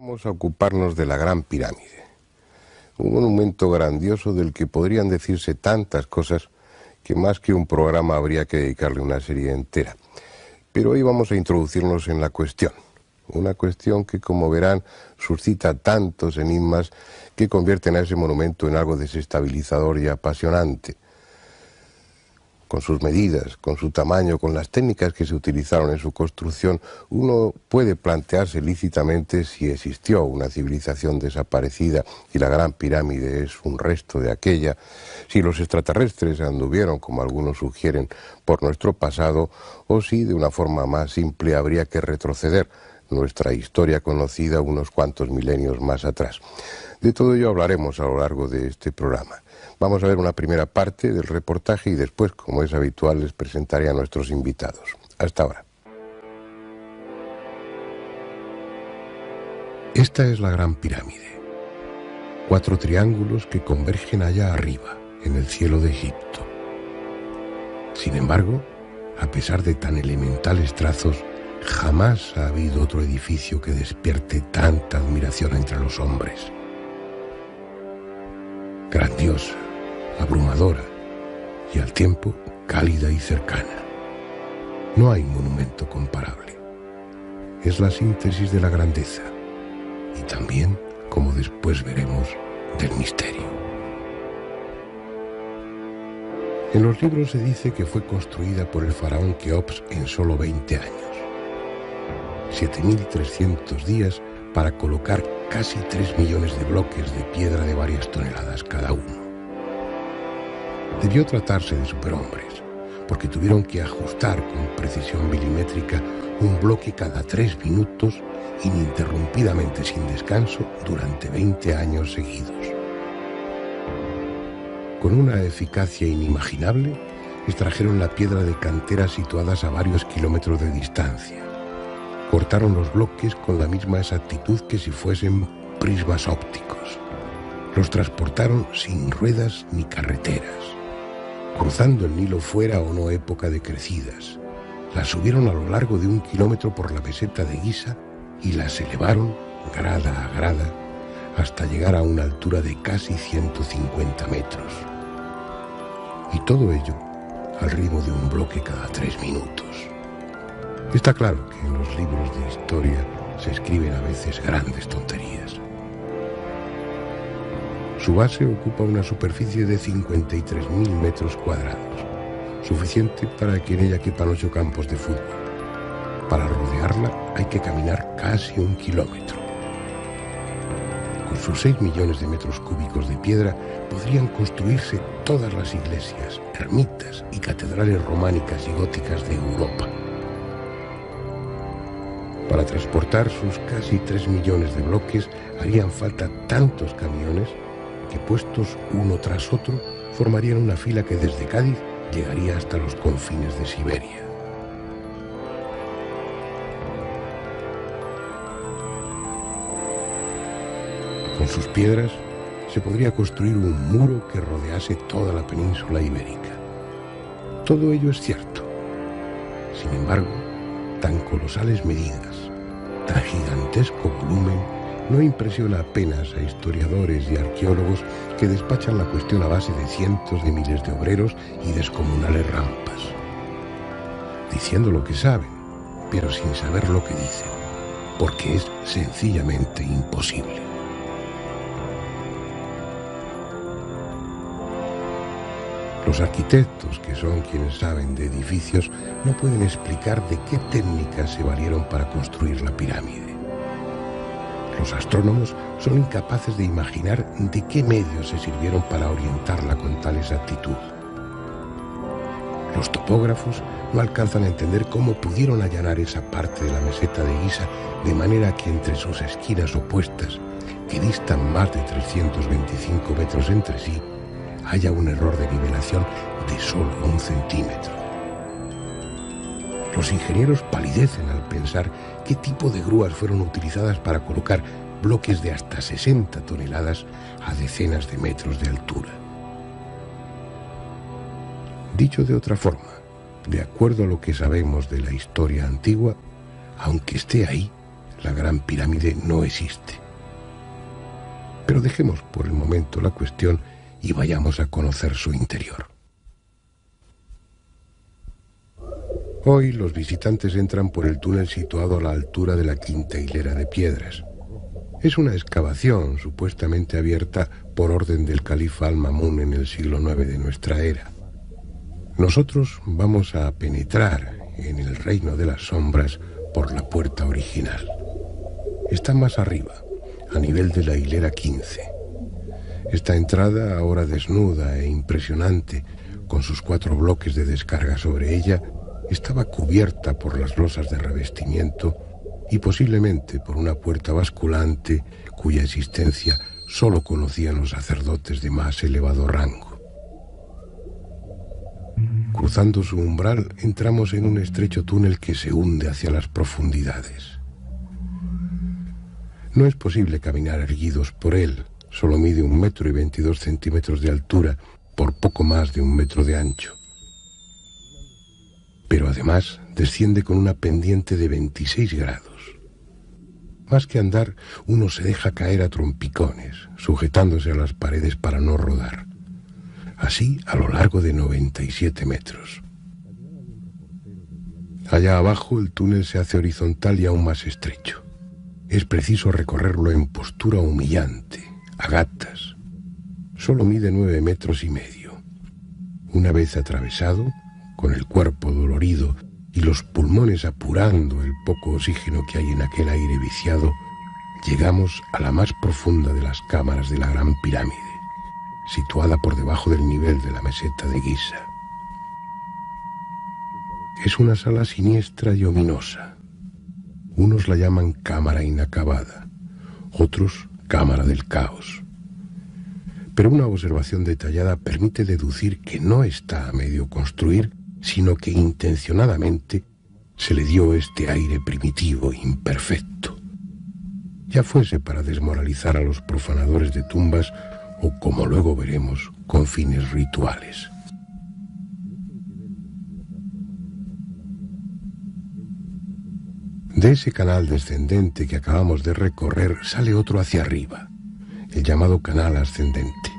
Vamos a ocuparnos de la Gran Pirámide, un monumento grandioso del que podrían decirse tantas cosas que más que un programa habría que dedicarle una serie entera. Pero hoy vamos a introducirnos en la cuestión, una cuestión que, como verán, suscita tantos enigmas que convierten a ese monumento en algo desestabilizador y apasionante. Con sus medidas, con su tamaño, con las técnicas que se utilizaron en su construcción, uno puede plantearse lícitamente si existió una civilización desaparecida y la Gran Pirámide es un resto de aquella, si los extraterrestres anduvieron, como algunos sugieren, por nuestro pasado, o si de una forma más simple habría que retroceder nuestra historia conocida unos cuantos milenios más atrás. De todo ello hablaremos a lo largo de este programa. Vamos a ver una primera parte del reportaje y después, como es habitual, les presentaré a nuestros invitados. Hasta ahora. Esta es la Gran Pirámide. 4 triángulos que convergen allá arriba, en el cielo de Egipto. Sin embargo, a pesar de tan elementales trazos, jamás ha habido otro edificio que despierte tanta admiración entre los hombres. Grandiosa, abrumadora y al tiempo cálida y cercana. No hay monumento comparable. Es la síntesis de la grandeza y también, como después veremos, del misterio. En los libros se dice que fue construida por el faraón Keops en solo 20 años. 7.300 días para colocar casi 3 millones de bloques de piedra de varias toneladas cada uno. Debió tratarse de superhombres, porque tuvieron que ajustar con precisión milimétrica un bloque cada 3 minutos ininterrumpidamente sin descanso durante 20 años seguidos. Con una eficacia inimaginable, extrajeron la piedra de canteras situadas a varios kilómetros de distancia. Cortaron los bloques con la misma exactitud que si fuesen prismas ópticos. Los transportaron sin ruedas ni carreteras, cruzando el Nilo fuera o no época de crecidas. Las subieron a lo largo de 1 kilómetro por la meseta de Giza y las elevaron grada a grada hasta llegar a una altura de casi 150 metros. Y todo ello al ritmo de un bloque cada 3 minutos. Está claro que en los libros de historia se escriben a veces grandes tonterías. Su base ocupa una superficie de 53.000 metros cuadrados, suficiente para que en ella quepan 8 campos de fútbol. Para rodearla hay que caminar casi 1 kilómetro. Con sus 6 millones de metros cúbicos de piedra podrían construirse todas las iglesias, ermitas y catedrales románicas y góticas de Europa. Para transportar sus casi 3 millones de bloques harían falta tantos camiones que, puestos uno tras otro, formarían una fila que desde Cádiz llegaría hasta los confines de Siberia. Con sus piedras se podría construir un muro que rodease toda la península ibérica. Todo ello es cierto. Sin embargo, tan colosales medidas, tan gigantesco volumen, no impresiona apenas a historiadores y arqueólogos que despachan la cuestión a base de cientos de miles de obreros y descomunales rampas. Diciendo lo que saben, pero sin saber lo que dicen, porque es sencillamente imposible. Los arquitectos, que son quienes saben de edificios, no pueden explicar de qué técnicas se valieron para construir la pirámide. Los astrónomos son incapaces de imaginar de qué medios se sirvieron para orientarla con tal exactitud. Los topógrafos no alcanzan a entender cómo pudieron allanar esa parte de la meseta de Giza de manera que entre sus esquinas opuestas, que distan más de 325 metros entre sí, haya un error de nivelación de solo 1 centímetro. Los ingenieros palidecen al pensar qué tipo de grúas fueron utilizadas para colocar bloques de hasta 60 toneladas a decenas de metros de altura. Dicho de otra forma, de acuerdo a lo que sabemos de la historia antigua, aunque esté ahí, la Gran Pirámide no existe. Pero dejemos por el momento la cuestión y vayamos a conocer su interior. Hoy los visitantes entran por el túnel situado a la altura de la quinta hilera de piedras. Es una excavación supuestamente abierta por orden del califa Al-Ma'mún en el siglo IX de nuestra era. Nosotros vamos a penetrar en el reino de las sombras por la puerta original. Está más arriba, a nivel de la hilera 15. Esta entrada, ahora desnuda e impresionante, con sus 4 bloques de descarga sobre ella, estaba cubierta por las losas de revestimiento y posiblemente por una puerta basculante cuya existencia solo conocían los sacerdotes de más elevado rango. Cruzando su umbral, entramos en un estrecho túnel que se hunde hacia las profundidades. No es posible caminar erguidos por él, solo mide 1,22 metros de altura por poco más de 1 metro de ancho. Pero además desciende con una pendiente de 26 grados. Más que andar, uno se deja caer a trompicones, sujetándose a las paredes para no rodar. Así a lo largo de 97 metros. Allá abajo el túnel se hace horizontal y aún más estrecho. Es preciso recorrerlo en postura humillante, a gatas. Solo mide 9,5 metros. Una vez atravesado, con el cuerpo dolorido y los pulmones apurando el poco oxígeno que hay en aquel aire viciado, llegamos a la más profunda de las cámaras de la Gran Pirámide, situada por debajo del nivel de la meseta de Giza. Es una sala siniestra y ominosa. Unos la llaman cámara inacabada, otros cámara del caos. Pero una observación detallada permite deducir que no está a medio construir, sino que intencionadamente se le dio este aire primitivo e imperfecto, ya fuese para desmoralizar a los profanadores de tumbas o, como luego veremos, con fines rituales. De ese canal descendente que acabamos de recorrer sale otro hacia arriba, el llamado canal ascendente.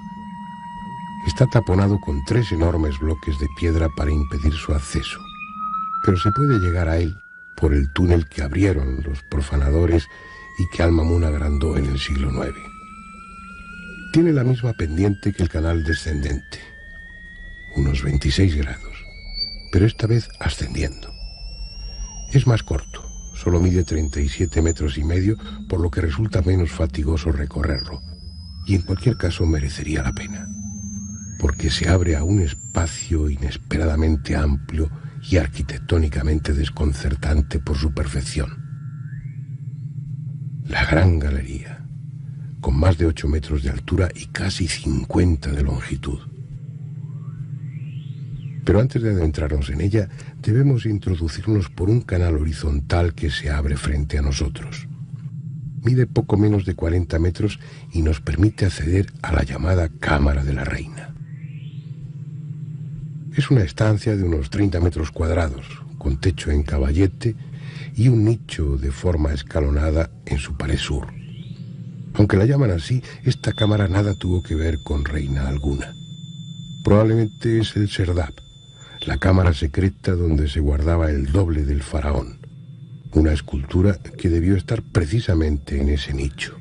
Está taponado con 3 enormes bloques de piedra para impedir su acceso, pero se puede llegar a él por el túnel que abrieron los profanadores y que Al-Ma'mún agrandó en el siglo IX. Tiene la misma pendiente que el canal descendente, unos 26 grados, pero esta vez ascendiendo. Es más corto, solo mide 37,5 metros, por lo que resulta menos fatigoso recorrerlo, y en cualquier caso merecería la pena, porque se abre a un espacio inesperadamente amplio y arquitectónicamente desconcertante por su perfección. La Gran Galería, con más de 8 metros de altura y casi 50 de longitud. Pero antes de adentrarnos en ella, debemos introducirnos por un canal horizontal que se abre frente a nosotros. Mide poco menos de 40 metros y nos permite acceder a la llamada Cámara de la Reina. Es una estancia de unos 30 metros cuadrados, con techo en caballete y un nicho de forma escalonada en su pared sur. Aunque la llaman así, esta cámara nada tuvo que ver con reina alguna. Probablemente es el Serdab, la cámara secreta donde se guardaba el doble del faraón, una escultura que debió estar precisamente en ese nicho.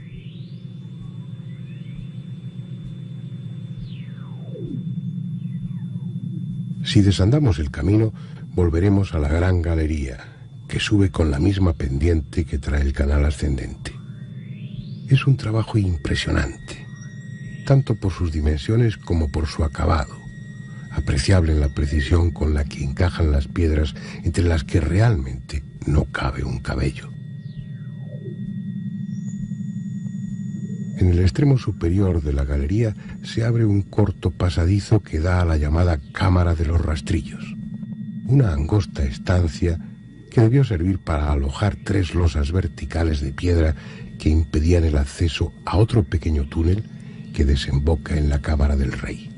Si desandamos el camino, volveremos a la Gran Galería, que sube con la misma pendiente que trae el canal ascendente. Es un trabajo impresionante, tanto por sus dimensiones como por su acabado, apreciable en la precisión con la que encajan las piedras entre las que realmente no cabe un cabello. En el extremo superior de la galería se abre un corto pasadizo que da a la llamada Cámara de los Rastrillos, una angosta estancia que debió servir para alojar 3 losas verticales de piedra que impedían el acceso a otro pequeño túnel que desemboca en la Cámara del Rey,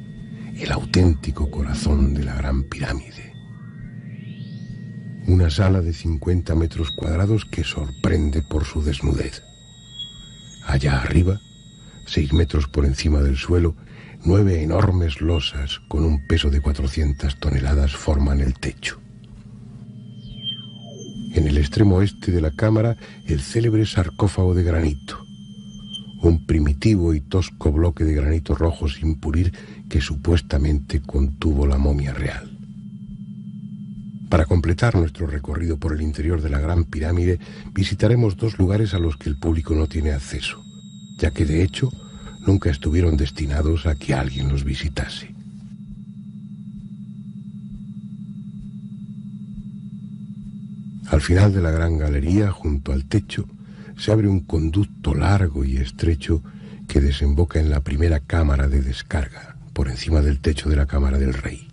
el auténtico corazón de la Gran Pirámide. Una sala de 50 metros cuadrados que sorprende por su desnudez. Allá arriba, 6 metros por encima del suelo, 9 enormes losas con un peso de 400 toneladas forman el techo. En el extremo oeste de la cámara, el célebre sarcófago de granito, un primitivo y tosco bloque de granito rojo sin pulir que supuestamente contuvo la momia real. Para completar nuestro recorrido por el interior de la Gran Pirámide, visitaremos 2 lugares a los que el público no tiene acceso, ya que de hecho nunca estuvieron destinados a que alguien los visitase. Al final de la gran galería, junto al techo, se abre un conducto largo y estrecho que desemboca en la primera cámara de descarga, por encima del techo de la Cámara del Rey.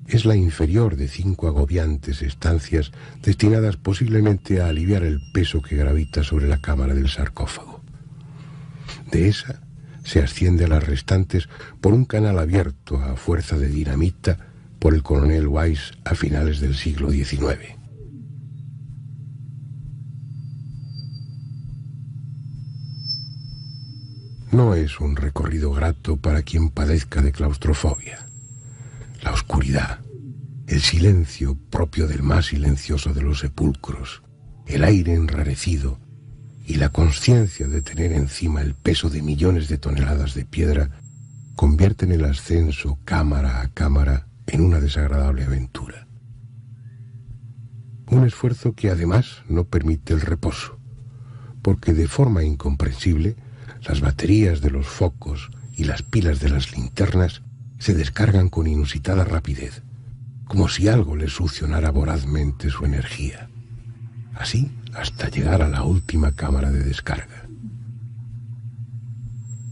Es la inferior de 5 agobiantes estancias destinadas posiblemente a aliviar el peso que gravita sobre la cámara del sarcófago. De esa se asciende a las restantes por un canal abierto a fuerza de dinamita por el coronel Wise a finales del siglo XIX. No es un recorrido grato para quien padezca de claustrofobia. La oscuridad, el silencio propio del más silencioso de los sepulcros, el aire enrarecido y la consciencia de tener encima el peso de millones de toneladas de piedra convierten el ascenso cámara a cámara en una desagradable aventura. Un esfuerzo que además no permite el reposo, porque de forma incomprensible las baterías de los focos y las pilas de las linternas se descargan con inusitada rapidez, como si algo les succionara vorazmente su energía. Así hasta llegar a la última cámara de descarga.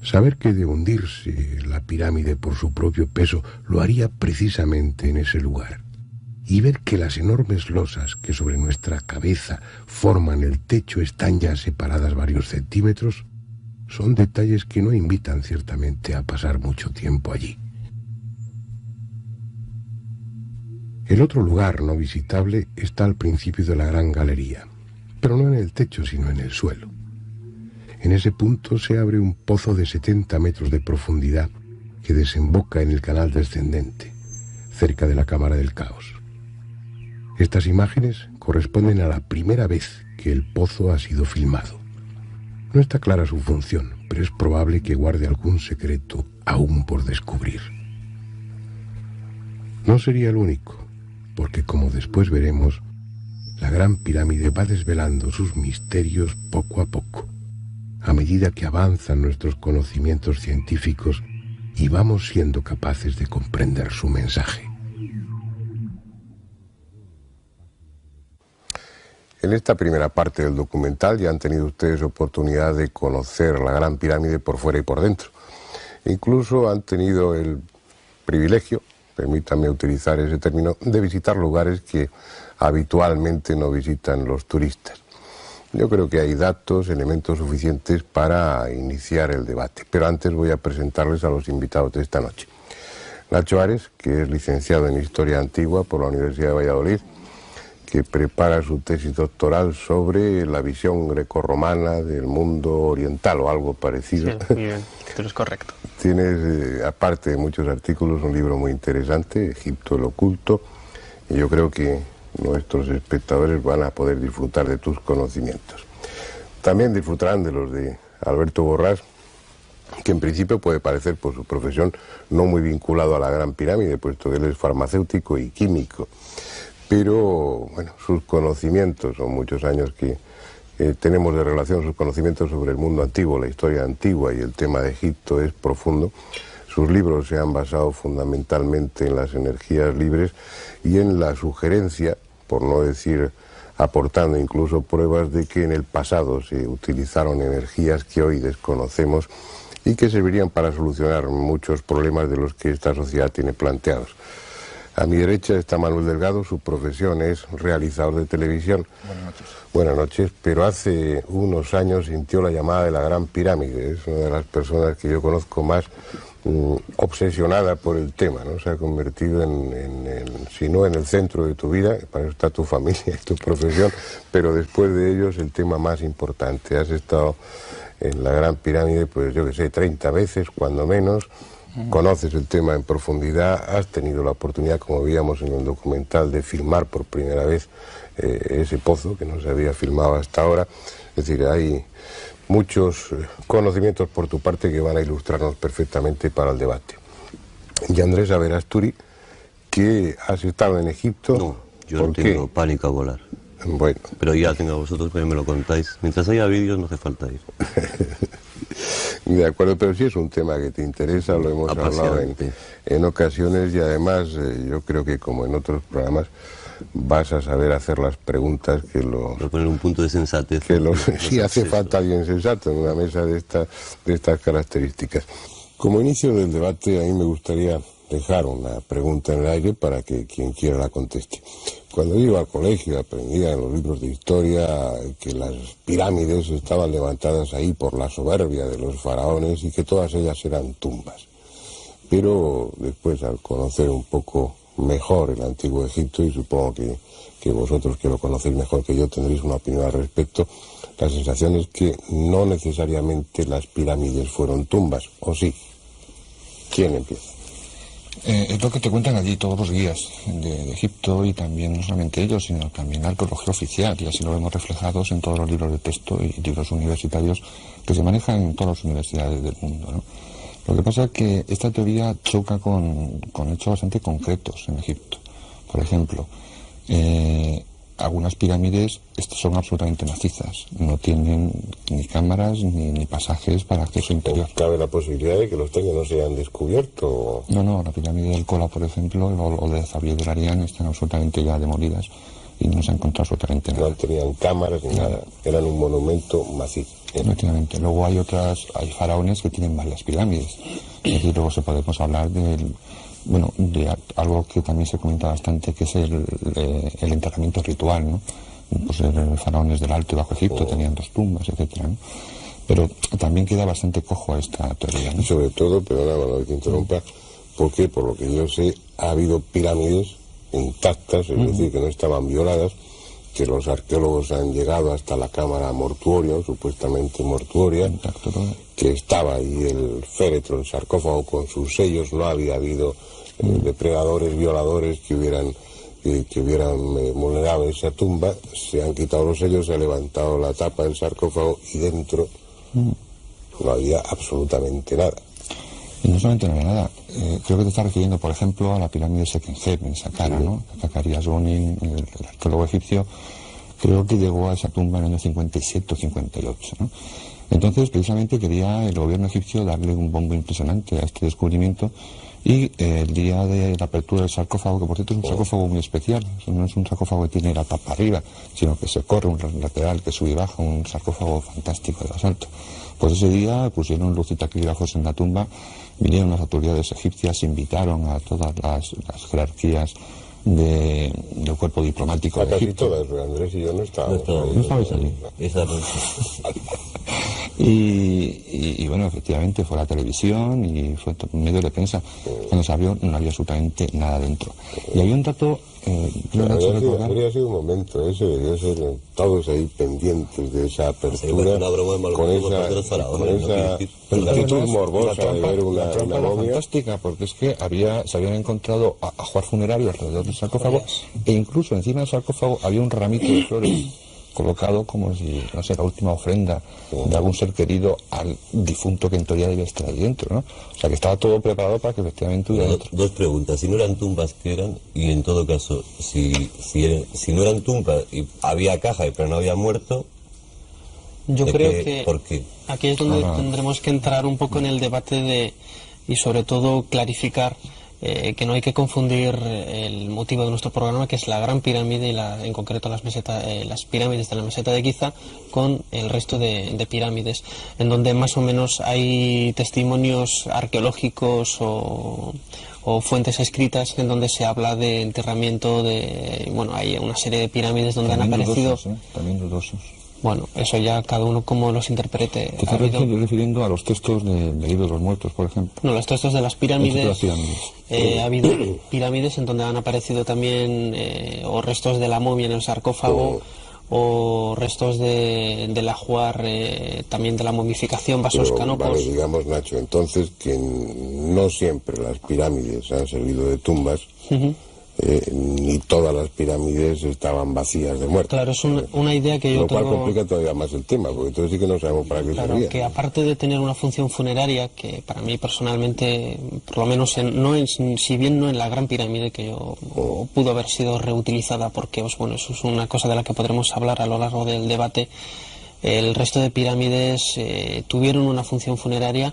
Saber que de hundirse la pirámide por su propio peso lo haría precisamente en ese lugar, y ver que las enormes losas que sobre nuestra cabeza forman el techo están ya separadas varios centímetros, son detalles que no invitan ciertamente a pasar mucho tiempo allí. El otro lugar no visitable está al principio de la gran galería, pero no en el techo sino en el suelo. En ese punto se abre un pozo de 70 metros de profundidad que desemboca en el canal descendente, cerca de la Cámara del Caos. Estas imágenes corresponden a la primera vez que el pozo ha sido filmado. No está clara su función, pero es probable que guarde algún secreto aún por descubrir. No sería el único, porque como después veremos, la Gran Pirámide va desvelando sus misterios poco a poco, a medida que avanzan nuestros conocimientos científicos y vamos siendo capaces de comprender su mensaje. En esta primera parte del documental ya han tenido ustedes oportunidad de conocer la Gran Pirámide por fuera y por dentro. Incluso han tenido el privilegio, permítanme utilizar ese término, de visitar lugares que habitualmente no visitan los turistas. Yo creo que hay datos, elementos suficientes para iniciar el debate, pero antes voy a presentarles a los invitados de esta noche. Nacho Ares, que es licenciado en Historia Antigua por la Universidad de Valladolid, que prepara su tesis doctoral sobre la visión grecorromana del mundo oriental o algo parecido. Sí, muy bien, el título es correcto. Tienes, aparte de muchos artículos, un libro muy interesante, Egipto el Oculto, y yo creo que nuestros espectadores van a poder disfrutar de tus conocimientos. También disfrutarán de los de Alberto Borrás, que en principio puede parecer por su profesión no muy vinculado a la Gran Pirámide, puesto que él es farmacéutico y químico. Pero, bueno, sus conocimientos, son muchos años que tenemos de relación, sus conocimientos sobre el mundo antiguo, la historia antigua y el tema de Egipto es profundo. Sus libros se han basado fundamentalmente en las energías libres y en la sugerencia, por no decir aportando incluso pruebas de que en el pasado se utilizaron energías que hoy desconocemos y que servirían para solucionar muchos problemas de los que esta sociedad tiene planteados. A mi derecha está Manuel Delgado, su profesión es realizador de televisión. Buenas noches. Buenas noches, pero hace unos años sintió la llamada de la Gran Pirámide. Es una de las personas que yo conozco más obsesionada por el tema, ¿no? Se ha convertido si no en el centro de tu vida, para eso está tu familia y tu profesión, pero después de ello es el tema más importante. Has estado en la Gran Pirámide, pues yo que sé, 30 veces, cuando menos. Conoces el tema en profundidad, has tenido la oportunidad, como veíamos en el documental, de filmar por primera vez ese pozo que no se había filmado hasta ahora. Es decir, hay muchos conocimientos por tu parte que van a ilustrarnos perfectamente para el debate. Y Andrés Averasturi, que has estado en Egipto. No, yo no tengo pánico a volar. Bueno. Pero ya tengo a vosotros que me lo contáis. Mientras haya vídeos no hace falta ir. De acuerdo, pero sí es un tema que te interesa, lo hemos hablado en ocasiones y además yo creo que como en otros programas vas a saber hacer las preguntas que los... Voy a poner un punto de sensatez. Sí hace falta alguien sensato en una mesa de estas características. Como inicio del debate, a mí me gustaría dejar una pregunta en el aire para que quien quiera la conteste. Cuando yo iba al colegio aprendía en los libros de historia que las pirámides estaban levantadas ahí por la soberbia de los faraones y que todas ellas eran tumbas. Pero después, al conocer un poco mejor el antiguo Egipto, y supongo que vosotros que lo conocéis mejor que yo tendréis una opinión al respecto, la sensación es que no necesariamente las pirámides fueron tumbas, ¿o sí? ¿Quién empieza? Es lo que te cuentan allí todos los guías de Egipto, y también no solamente ellos, sino también la arqueología oficial, y así lo vemos reflejados en todos los libros de texto y libros universitarios que se manejan en todas las universidades del mundo, ¿no? Lo que pasa es que esta teoría choca con hechos bastante concretos en Egipto. Por ejemplo, algunas pirámides son absolutamente macizas, no tienen ni cámaras ni pasajes para acceso interior. ¿Cabe la posibilidad de que los techos no se hayan descubierto? No, la pirámide del Kola, por ejemplo, o de Zawiya del Arian están absolutamente ya demolidas y no se ha encontrado absolutamente nada. No tenían cámaras ni nada, eran un monumento macizo. Efectivamente. Luego hay faraones que tienen varias pirámides. Es decir, luego podemos hablar de algo que también se comenta bastante, que es el enterramiento ritual, ¿no? Pues los faraones del Alto y Bajo Egipto tenían 2 tumbas, etcétera, ¿no? Pero también queda bastante cojo a esta teoría, ¿no? Y sobre todo, perdona, que interrumpa, porque por lo que yo sé, ha habido pirámides intactas, es decir, que no estaban violadas, que los arqueólogos han llegado hasta la cámara mortuoria, supuestamente mortuoria, intacto todo, que estaba ahí el féretro, el sarcófago con sus sellos, no había habido depredadores, violadores que hubieran vulnerado esa tumba. Se han quitado los sellos, se ha levantado la tapa del sarcófago y dentro no había absolutamente nada. Y no solamente no había nada, creo que te estás refiriendo, por ejemplo, a la pirámide de Sekenheb en Saqqara, ¿no? Zacarías Bonin, el arqueólogo egipcio, creo que llegó a esa tumba en el año 57 o 58, ¿no? Entonces, precisamente quería el gobierno egipcio darle un bombo impresionante a este descubrimiento, y el día de la apertura del sarcófago, que por cierto es un sarcófago muy especial, no es un sarcófago que tiene la tapa arriba, sino que se corre un lateral que sube y baja, un sarcófago fantástico de basalto. Pues ese día pusieron luz y taquígrafos en la tumba, vinieron las autoridades egipcias, invitaron a todas las jerarquías del cuerpo diplomático de Egipto. Casi todas, Andrés y yo no estábamos. No estabais allí. Esa noche. Y bueno, efectivamente fue la televisión y fue un medio de prensa. Cuando se abrió no había absolutamente nada dentro. Y había un dato... habría sido un momento, ese debió ser todos ahí pendientes de esa apertura, con esa actitud morbosa de ver una momia. Fantástica, porque es que se habían encontrado ajuar funerario alrededor del sarcófago, e incluso encima del sarcófago había un ramito de flores colocado como si, no sé, la última ofrenda de algún ser querido al difunto que en teoría debía estar ahí dentro, ¿no? O sea, que estaba todo preparado para que efectivamente hubiera otro. Dos preguntas: si no eran tumbas, ¿qué eran? Y en todo caso, si no eran tumbas y había caja pero no había muerto, yo creo que ¿por qué? Aquí es donde tendremos que entrar un poco en el debate y sobre todo clarificar que no hay que confundir el motivo de nuestro programa, que es la Gran Pirámide y en concreto las pirámides de la meseta de Giza, con el resto de pirámides, en donde más o menos hay testimonios arqueológicos o o fuentes escritas en donde se habla de enterramiento de, bueno, hay una serie de pirámides donde también han aparecido... dudosos, también dudosos. Bueno, eso ya cada uno como los interprete. ¿Te estás refiriendo a los textos del libro de los muertos, por ejemplo? No, los textos de las pirámides. Ha habido pirámides en donde han aparecido también o restos de la momia en el sarcófago, o restos del ajuar, también de la momificación, vasos canopos. Vale, digamos, Nacho, entonces que no siempre las pirámides han servido de tumbas. Ni todas las pirámides estaban vacías de muertos. Claro, es una idea que yo tengo... Lo cual complica todavía más el tema, porque entonces sí que no sabemos para qué Claro, servía. que aparte de tener una función funeraria, que para mí personalmente, por lo menos si bien no en la Gran Pirámide, que yo pudo haber sido reutilizada, porque pues, bueno, eso es una cosa de la que podremos hablar a lo largo del debate, el resto de pirámides tuvieron una función funeraria,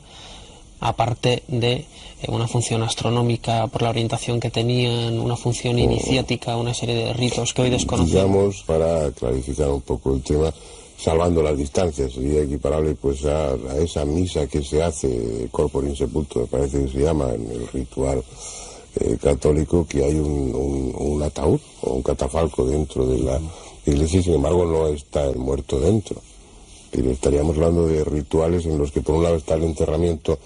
aparte de una función astronómica por la orientación que tenían, una función iniciática, una serie de ritos que hoy desconocemos. Digamos, para clarificar un poco el tema, salvando las distancias, sería equiparable pues a esa misa que se hace corpore insepulto, me parece que se llama en el ritual católico, que hay un ataúd o un catafalco dentro de la iglesia, y sin embargo no está el muerto dentro. Pero estaríamos hablando de rituales en los que por un lado está el enterramiento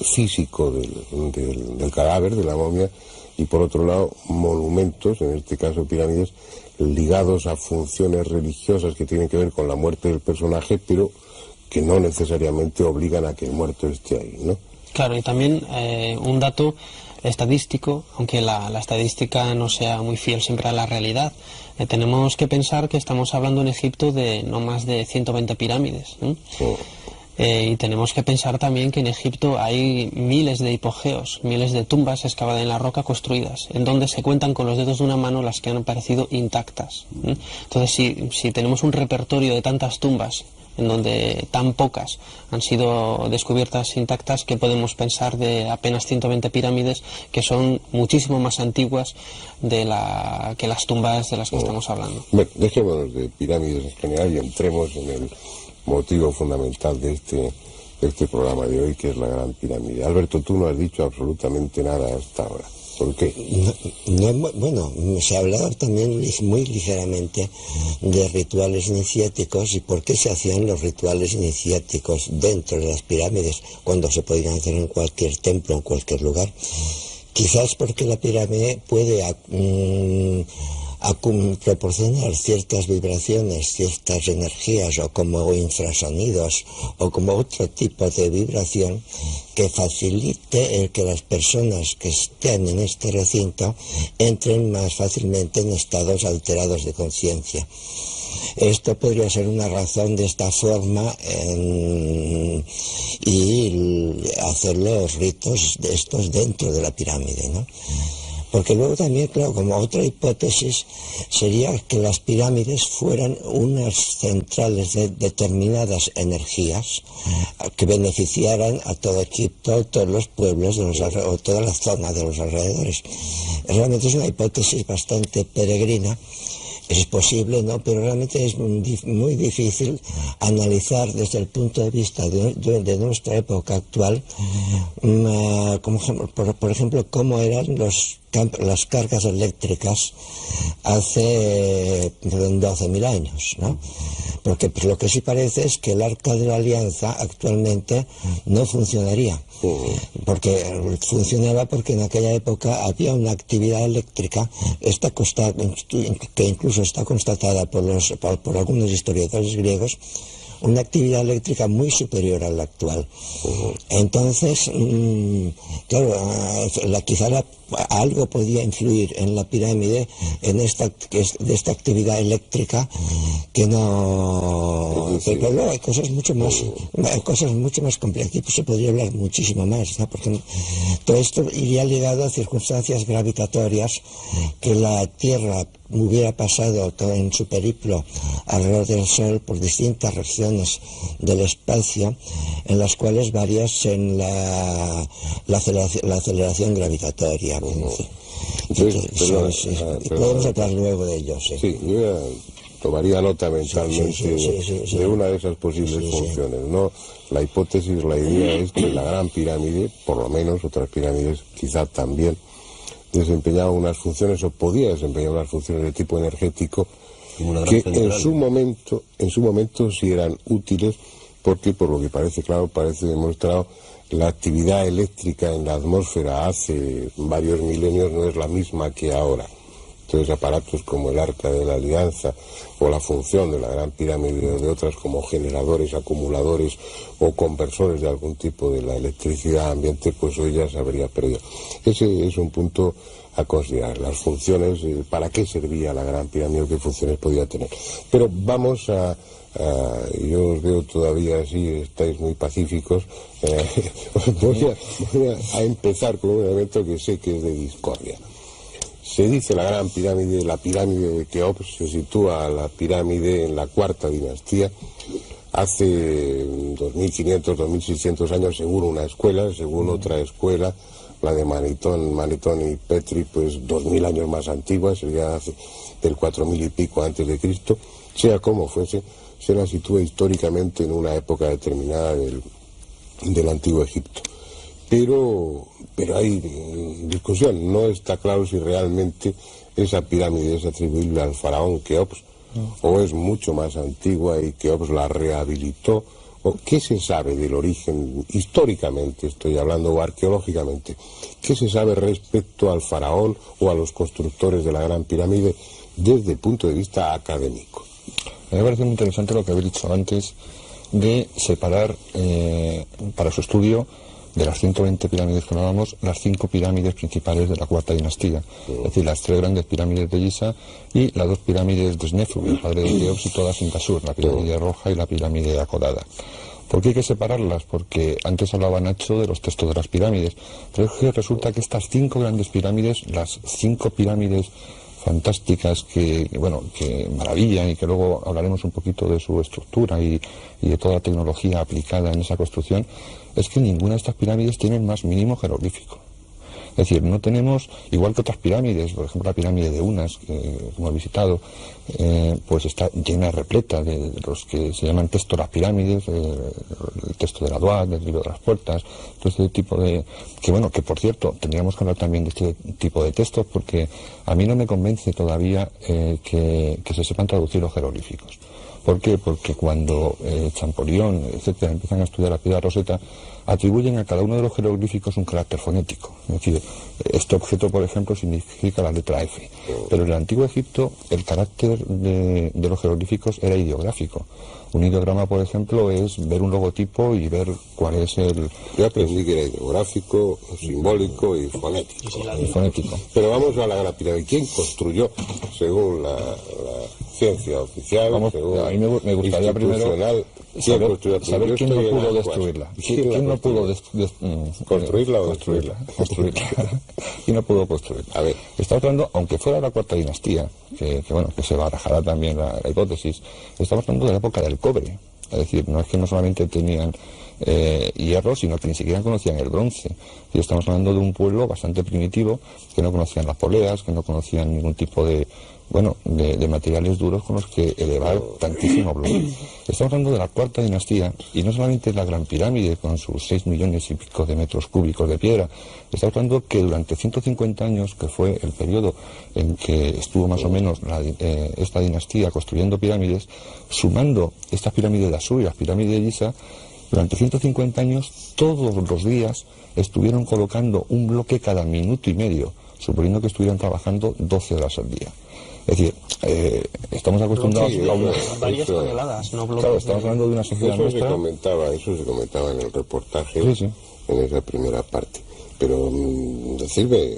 físico del cadáver, de la momia, y por otro lado monumentos, en este caso pirámides, ligados a funciones religiosas que tienen que ver con la muerte del personaje, pero que no necesariamente obligan a que el muerto esté ahí, ¿no? Claro, y también un dato estadístico, aunque la estadística no sea muy fiel siempre a la realidad, tenemos que pensar que estamos hablando en Egipto de no más de 120 pirámides, ¿no? Y tenemos que pensar también que en Egipto hay miles de hipogeos, miles de tumbas excavadas en la roca construidas, en donde se cuentan con los dedos de una mano las que han aparecido intactas. Entonces, si tenemos un repertorio de tantas tumbas, en donde tan pocas han sido descubiertas intactas, que podemos pensar de apenas 120 pirámides, que son muchísimo más antiguas que las tumbas de las que estamos hablando. Bueno, dejémonos de pirámides en general y entremos en el motivo fundamental de este programa de hoy, que es la Gran Pirámide. Alberto, tú no has dicho absolutamente nada hasta ahora. ¿Por qué? Bueno, se ha hablado también muy ligeramente de rituales iniciáticos y por qué se hacían los rituales iniciáticos dentro de las pirámides cuando se podían hacer en cualquier templo, en cualquier lugar. Quizás porque la pirámide puede proporcionar ciertas vibraciones, ciertas energías o como infrasonidos o como otro tipo de vibración que facilite el que las personas que estén en este recinto entren más fácilmente en estados alterados de conciencia. Esto podría ser una razón de esta forma y hacer los ritos de estos dentro de la pirámide, ¿no? Porque luego también, claro, como otra hipótesis sería que las pirámides fueran unas centrales de determinadas energías que beneficiaran a todo Egipto, todos los pueblos o toda la zona de los alrededores. Realmente es una hipótesis bastante peregrina. Es posible, ¿no? Pero realmente es muy difícil analizar desde el punto de vista de nuestra época actual, por ejemplo, cómo eran las cargas eléctricas hace 12.000 años, ¿no? Porque lo que sí parece es que el Arca de la Alianza actualmente no funcionaría. Porque funcionaba porque en aquella época había una actividad eléctrica que incluso está constatada por algunos historiadores griegos, una actividad eléctrica muy superior a la actual. Entonces, claro, quizá algo podía influir en la pirámide, de esta actividad eléctrica, que no... Pero luego hay cosas mucho más complejas. Aquí se podría hablar muchísimo más, ¿no? Porque todo esto iría ligado a circunstancias gravitatorias que la Tierra hubiera pasado en su periplo alrededor del Sol por distintas regiones del espacio, en las cuales variasen la aceleración gravitatoria. Entonces, Podemos hablar luego de ello, sí. Sí, yo voy a tomaría nota mentalmente sí. de una de esas posibles funciones, ¿no? La hipótesis, la idea es que la Gran Pirámide, por lo menos otras pirámides quizá también, desempeñaba unas funciones o podía desempeñar unas funciones de tipo energético que en su momento sí eran útiles, porque por lo que parece claro, parece demostrado, la actividad eléctrica en la atmósfera hace varios milenios no es la misma que ahora. Entonces aparatos como el Arca de la Alianza o la función de la Gran Pirámide o de otras como generadores, acumuladores o conversores de algún tipo de la electricidad ambiente, pues hoy ya se habría perdido. Ese es un punto a considerar, las funciones, para qué servía la Gran Pirámide o qué funciones podía tener. Pero vamos yo os veo todavía así, estáis muy pacíficos. Voy a empezar con un elemento que sé que es de discordia. Se dice la Gran Pirámide, la pirámide de Keops, se sitúa la pirámide en la cuarta dinastía, hace 2500, 2600 años, según una escuela, según otra escuela, la de Manetón y Petri, pues 2000 años más antigua, sería del 4000 y pico antes de Cristo. Sea como fuese, se la sitúa históricamente en una época determinada del Antiguo Egipto. Pero hay discusión, no está claro si realmente esa pirámide es atribuible al faraón Keops o es mucho más antigua y Keops la rehabilitó. ¿O qué se sabe del origen, históricamente estoy hablando, o arqueológicamente? ¿Qué se sabe respecto al faraón o a los constructores de la Gran Pirámide desde el punto de vista académico? A mí me parece muy interesante lo que habéis dicho antes de separar para su estudio de las 120 pirámides que hablábamos, las 5 pirámides principales de la cuarta dinastía, es decir, las 3 grandes pirámides de Giza y las 2 pirámides de Snefru, el padre de Keops, y todas en Tasur, la pirámide roja y la pirámide acodada. ¿Por qué hay que separarlas? Porque antes hablaba Nacho de los textos de las pirámides, pero es que resulta que estas 5 grandes pirámides, las 5 pirámides fantásticas que maravillan y que luego hablaremos un poquito de su estructura y de toda la tecnología aplicada en esa construcción, es que ninguna de estas pirámides tiene el más mínimo jeroglífico. Es decir, no tenemos, igual que otras pirámides, por ejemplo la pirámide de Unas, que hemos visitado, pues está llena, repleta de los que se llaman texto de las pirámides, el texto de la Duat, del libro de las puertas, todo este tipo de... que por cierto, tendríamos que hablar también de este tipo de textos, porque a mí no me convence todavía que se sepan traducir los jeroglíficos. ¿Por qué? Porque cuando Champollion, etcétera, empiezan a estudiar la piedra Rosetta, atribuyen a cada uno de los jeroglíficos un carácter fonético. Es decir, este objeto, por ejemplo, significa la letra F. Pero en el Antiguo Egipto el carácter de los jeroglíficos era ideográfico. Un ideograma, por ejemplo, es ver un logotipo y ver cuál es el... Yo aprendí que era ideográfico, simbólico y fonético. Pero vamos a la Gran Pirámide. ¿Quién construyó, según la ciencia oficial, a mí me gustaría primero saber quién no pudo destruirla. ¿Quién no pudo construirla o destruirla? ¿Quién no pudo construirla? A ver. Estamos hablando, aunque fuera la cuarta dinastía, que se barajará también la hipótesis, estamos hablando de la época del cobre. Es decir, no es que no solamente tenían hierro, sino que ni siquiera conocían el bronce. Y estamos hablando de un pueblo bastante primitivo, que no conocían las poleas, que no conocían ningún tipo de materiales duros con los que elevar tantísimo volumen. Estamos hablando de la cuarta dinastía, y no solamente la Gran Pirámide con sus 6 millones y pico de metros cúbicos de piedra. Estamos hablando que durante 150 años, que fue el periodo en que estuvo más o menos esta dinastía construyendo pirámides, sumando estas pirámides de Asur y las pirámides de Giza, durante 150 años, todos los días estuvieron colocando un bloque cada minuto y medio, suponiendo que estuvieran trabajando 12 horas al día. Es decir, estamos acostumbrados a varias toneladas, no bloques. Claro, estamos hablando de una sociedad nuestra. Eso se comentaba en el reportaje, sí. En esa primera parte. Pero decirme,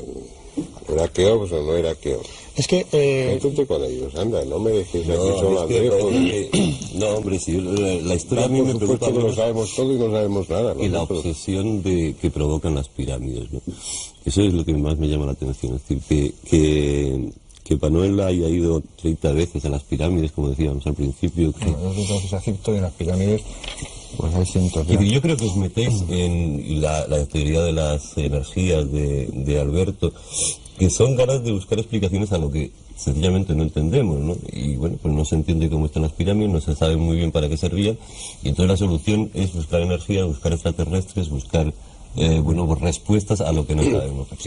¿era Keops o no era Keops? Es que... Métete con ellos, anda, no me dejes aquí solo al dejo. No, hombre, sí, la historia a mí me preocupa. Que lo sabemos todo y no sabemos nada. Y la obsesión que provocan las pirámides, ¿no? Eso es lo que más me llama la atención. Es decir, que Manuel haya ido 30 veces a las pirámides, como decíamos al principio. Entonces a Egipto y en las pirámides, pues hay cientos. Yo creo que os metéis en la teoría de las energías de Alberto, que son ganas de buscar explicaciones a lo que sencillamente no entendemos, ¿no? Y bueno, pues no se entiende cómo están las pirámides, no se sabe muy bien para qué servían, y entonces la solución es buscar energía, buscar extraterrestres, buscar bueno, pues respuestas a lo que no sabemos. Pues,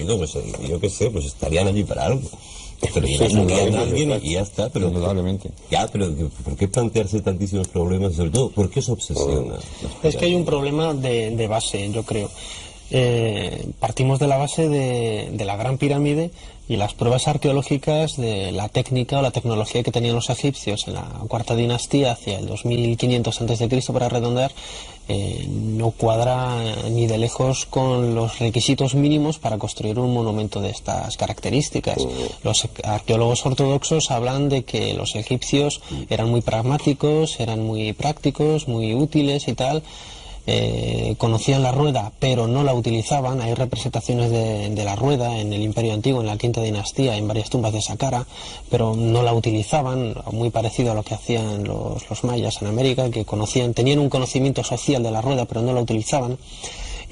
yo qué sé, pues estarían allí para algo. Pero llegarían a alguien y ya está. Pero, indudablemente. Ya, pero ¿por qué plantearse tantísimos problemas? Sobre todo, ¿por qué se obsesiona? Es que hay un problema de base, yo creo. Partimos de la base de la Gran Pirámide y las pruebas arqueológicas de la técnica o la tecnología que tenían los egipcios en la cuarta dinastía hacia el 2500 a.C. para redondear, no cuadra ni de lejos con los requisitos mínimos para construir un monumento de estas características. Los arqueólogos ortodoxos hablan de que los egipcios eran muy pragmáticos, eran muy prácticos, muy útiles y tal. Conocían la rueda pero no la utilizaban. Hay representaciones de la rueda en el Imperio Antiguo, en la quinta dinastía, en varias tumbas de Saqqara, pero no la utilizaban, muy parecido a lo que hacían los mayas en América, que tenían un conocimiento social de la rueda pero no la utilizaban.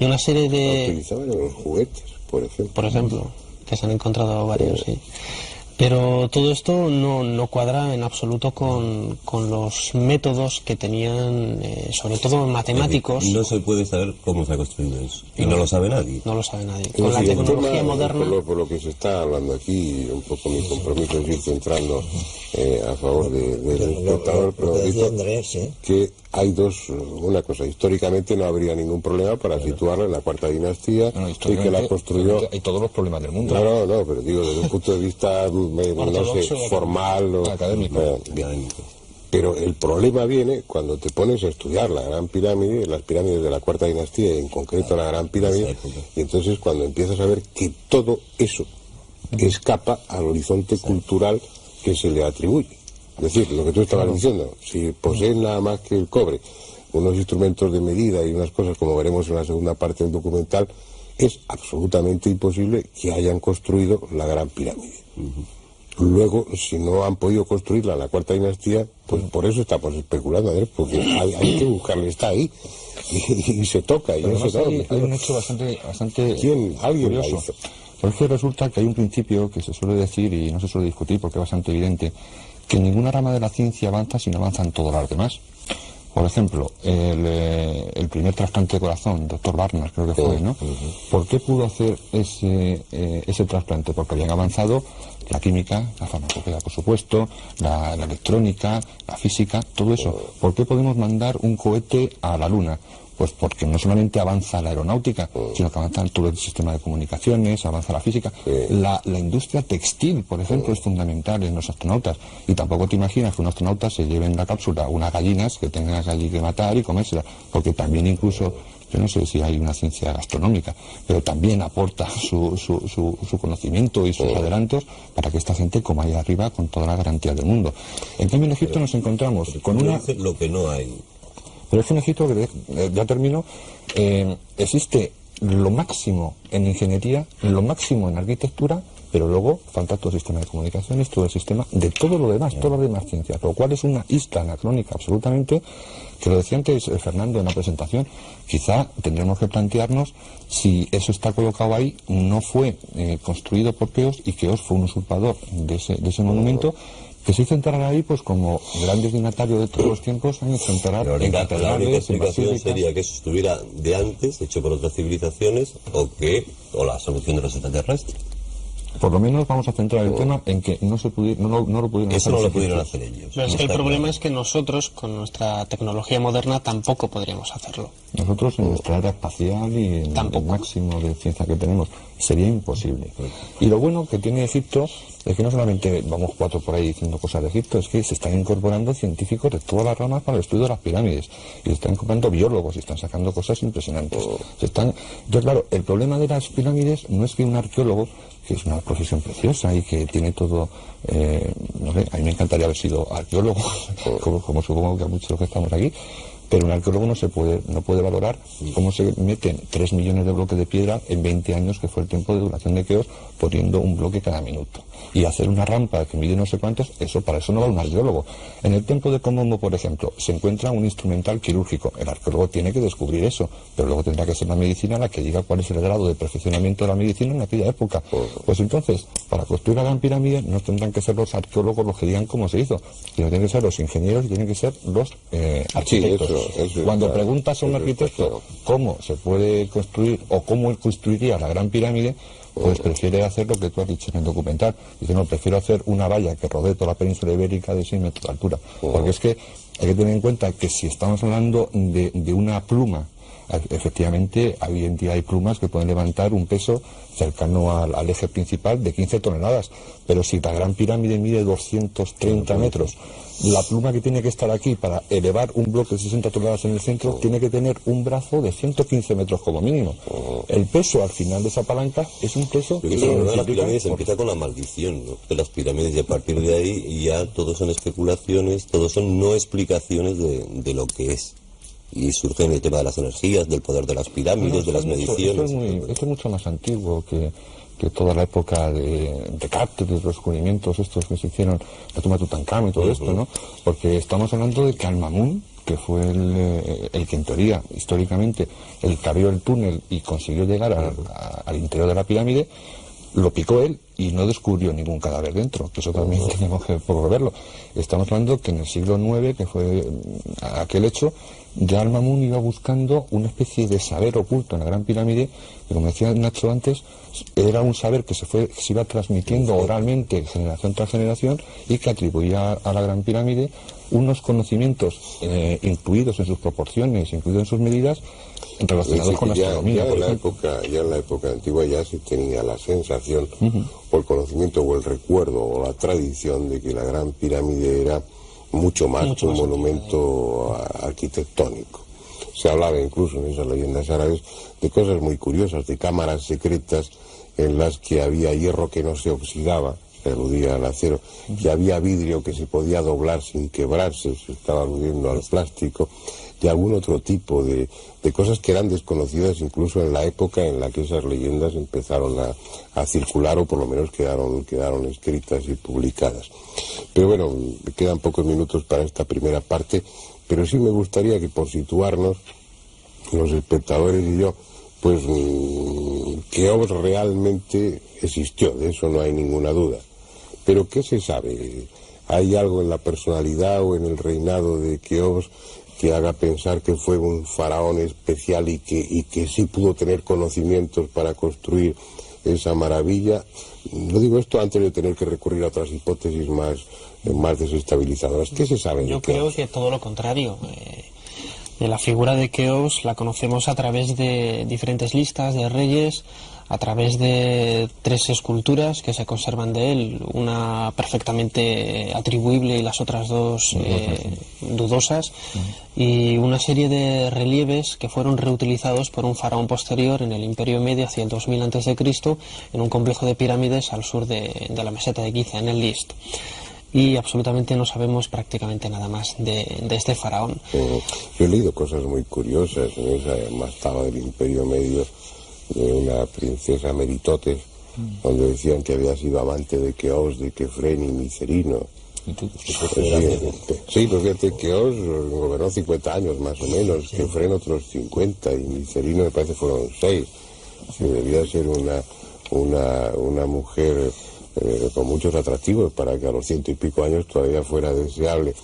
Y una serie de... La utilizaban en los juguetes, por ejemplo. Por ejemplo, que se han encontrado varios, sí. Pero todo esto no cuadra en absoluto con los métodos que tenían, sobre todo matemáticos. No se puede saber cómo se ha construido eso. Y no lo sabe nadie. No lo sabe nadie. Con la tecnología moderna... Por lo que se está hablando aquí, un poco mi compromiso es ir centrando a favor del espectador, pero que hay una cosa, históricamente no habría ningún problema para situarla en la cuarta dinastía y que la construyó... Hay todos los problemas del mundo. No, pero digo, desde un punto de vista, no sé, formal o académico. Pero el problema viene cuando te pones a estudiar la Gran Pirámide, las pirámides de la cuarta dinastía y en concreto la Gran Pirámide, y entonces cuando empiezas a ver que todo eso escapa al horizonte cultural que se le atribuye. Es decir, lo que tú estabas diciendo, si poseen nada más que el cobre, unos instrumentos de medida y unas cosas como veremos en la segunda parte del documental, es absolutamente imposible que hayan construido la Gran Pirámide. Luego, si no han podido construirla en la cuarta dinastía, pues por eso estamos especulando, porque hay que buscarle, está ahí, y se toca. Y eso, hay un hecho bastante ¿Alguien curioso. Porque resulta que hay un principio que se suele decir y no se suele discutir porque es bastante evidente, que ninguna rama de la ciencia avanza si no avanzan todas las demás. Por ejemplo, el primer trasplante de corazón, doctor Barnard creo que fue, ¿no? ¿Por qué pudo hacer ese trasplante? Porque habían avanzado la química, la farmacología, por supuesto, la electrónica, la física, todo eso. ¿Por qué podemos mandar un cohete a la Luna? Pues porque no solamente avanza la aeronáutica, sino que avanza todo el sistema de comunicaciones, avanza la física. La industria textil, por ejemplo, es fundamental en los astronautas. Y tampoco te imaginas que un astronauta se lleve en la cápsula unas gallinas que tengas allí que matar y comérselas. Porque también incluso, yo no sé si hay una ciencia gastronómica, pero también aporta su conocimiento y sus adelantos para que esta gente coma ahí arriba con toda la garantía del mundo. En cambio en Egipto nos encontramos con una... Lo que no hay. Pero es que en Egipto, ya termino, existe lo máximo en ingeniería, lo máximo en arquitectura, pero luego falta todo el sistema de comunicaciones, todo el sistema de todo lo demás, todas las demás ciencias, lo cual es una isla anacrónica absolutamente, que lo decía antes Fernando en la presentación. Quizá tendremos que plantearnos si eso está colocado ahí, no fue construido por Keops y Keops fue un usurpador de ese monumento, que se hizo enterrar ahí, pues como grandes dignatarios de todos los tiempos han hecho enterrar en catedrales, la única en explicación basílicas. sería que eso estuviera de antes, hecho por otras civilizaciones, o la solución de los extraterrestres. Por lo menos vamos a centrar el tema en que no lo pudieron hacer. Eso no lo pudieron hacer ellos. Pero es que el problema es que nosotros, con nuestra tecnología moderna, tampoco podríamos hacerlo. Nosotros en nuestra era espacial y en el máximo de ciencia que tenemos sería imposible. Y lo bueno que tiene Egipto es que no solamente vamos cuatro por ahí diciendo cosas de Egipto, es que se están incorporando científicos de todas las ramas para el estudio de las pirámides, y se están incorporando biólogos y están sacando cosas impresionantes. Entonces, claro, el problema de las pirámides no es que un arqueólogo, que es una profesión preciosa y que tiene todo, no sé, a mí me encantaría haber sido arqueólogo, como supongo que a muchos de los que estamos aquí, pero un arqueólogo no puede valorar cómo se meten 3 millones de bloques de piedra en 20 años, que fue el tiempo de duración de Keops, poniendo un bloque cada minuto. y hacer una rampa que mide no sé cuántos, para eso no va un arqueólogo. En el templo de Komombo, por ejemplo, se encuentra un instrumental quirúrgico. El arqueólogo tiene que descubrir eso, pero luego tendrá que ser la medicina la que diga cuál es el grado de perfeccionamiento de la medicina en aquella época. Pues entonces, para construir la Gran Pirámide no tendrán que ser los arqueólogos los que digan cómo se hizo, sino tienen que ser los ingenieros y tienen que ser los arquitectos. Eso Cuando preguntas a un arquitecto cómo se puede construir o cómo él construiría la Gran Pirámide, pues prefiere hacer lo que tú has dicho en el documental. Dice, no, prefiero hacer una valla que rodee toda la península ibérica de 6 metros de altura. Porque es que hay que tener en cuenta que si estamos hablando de una pluma, efectivamente, hoy en día hay plumas que pueden levantar un peso cercano al eje principal de 15 toneladas. Pero si la Gran Pirámide mide 230 metros, la pluma que tiene que estar aquí para elevar un bloque de 60 toneladas en el centro tiene que tener un brazo de 115 metros como mínimo. El peso al final de esa palanca es un peso que las pirámides empieza con la maldición, ¿no?, de las pirámides, y a partir de ahí ya todo son especulaciones, todo son no explicaciones de lo que es. Y surge el tema de las energías, del poder de las pirámides, de las mediciones. Esto es mucho más antiguo que toda la época de Descartes, de los descubrimientos estos que se hicieron, la tumba de Tutankamón y todo esto, ¿no? Porque estamos hablando de que Al-Mamun, que fue el que en teoría, históricamente, el que abrió el túnel y consiguió llegar al interior de la pirámide, lo picó él y no descubrió ningún cadáver dentro, que eso también tenemos que por verlo. Estamos hablando que en el siglo IX, que fue aquel hecho, ya Al-Mamun iba buscando una especie de saber oculto en la Gran Pirámide, que, como decía Nacho antes, era un saber que se iba transmitiendo oralmente generación tras generación y que atribuía a la Gran Pirámide unos conocimientos incluidos en sus proporciones, incluidos en sus medidas, relacionados con la astronomía. Ya en la época antigua ya se tenía la sensación, o el conocimiento, o el recuerdo, o la tradición de que la Gran Pirámide era mucho más que un monumento arquitectónico. Se hablaba incluso en esas leyendas árabes de cosas muy curiosas, de cámaras secretas en las que había hierro que no se oxidaba, se aludía al acero, que había vidrio que se podía doblar sin quebrarse, se estaba aludiendo al plástico, y algún otro tipo de cosas que eran desconocidas incluso en la época en la que esas leyendas empezaron a circular, o por lo menos quedaron escritas y publicadas. Pero bueno, me quedan pocos minutos para esta primera parte, pero sí me gustaría que, por situarnos, los espectadores y yo, pues Keops realmente existió, de eso no hay ninguna duda. Pero ¿qué se sabe? ¿Hay algo en la personalidad o en el reinado de Keops que haga pensar que fue un faraón especial y que sí pudo tener conocimientos para construir esa maravilla? No digo esto antes de tener que recurrir a otras hipótesis más desestabilizadoras. ¿Qué se sabe de Yo Keops? creo que todo lo contrario. De la figura de Keops la conocemos a través de diferentes listas de reyes, a través de 3 esculturas que se conservan de él, una perfectamente atribuible y las otras 2 dudosas, y una serie de relieves que fueron reutilizados por un faraón posterior en el Imperio Medio hacia el 2000 a.C. en un complejo de pirámides al sur de la meseta de Giza, en el List. Y absolutamente no sabemos prácticamente nada más de este faraón. Yo he leído cosas muy curiosas en esa mastaba del Imperio Medio, de una princesa Meritotes, donde decían que había sido amante de Keops, de Kefren y Micerino. Sí, pues fíjate, Keops gobernó 50 años más o menos, Kefren otros 50, y Micerino me parece fueron 6. Sí, debía ser una mujer con muchos atractivos para que a los 100 y pico años todavía fuera deseable.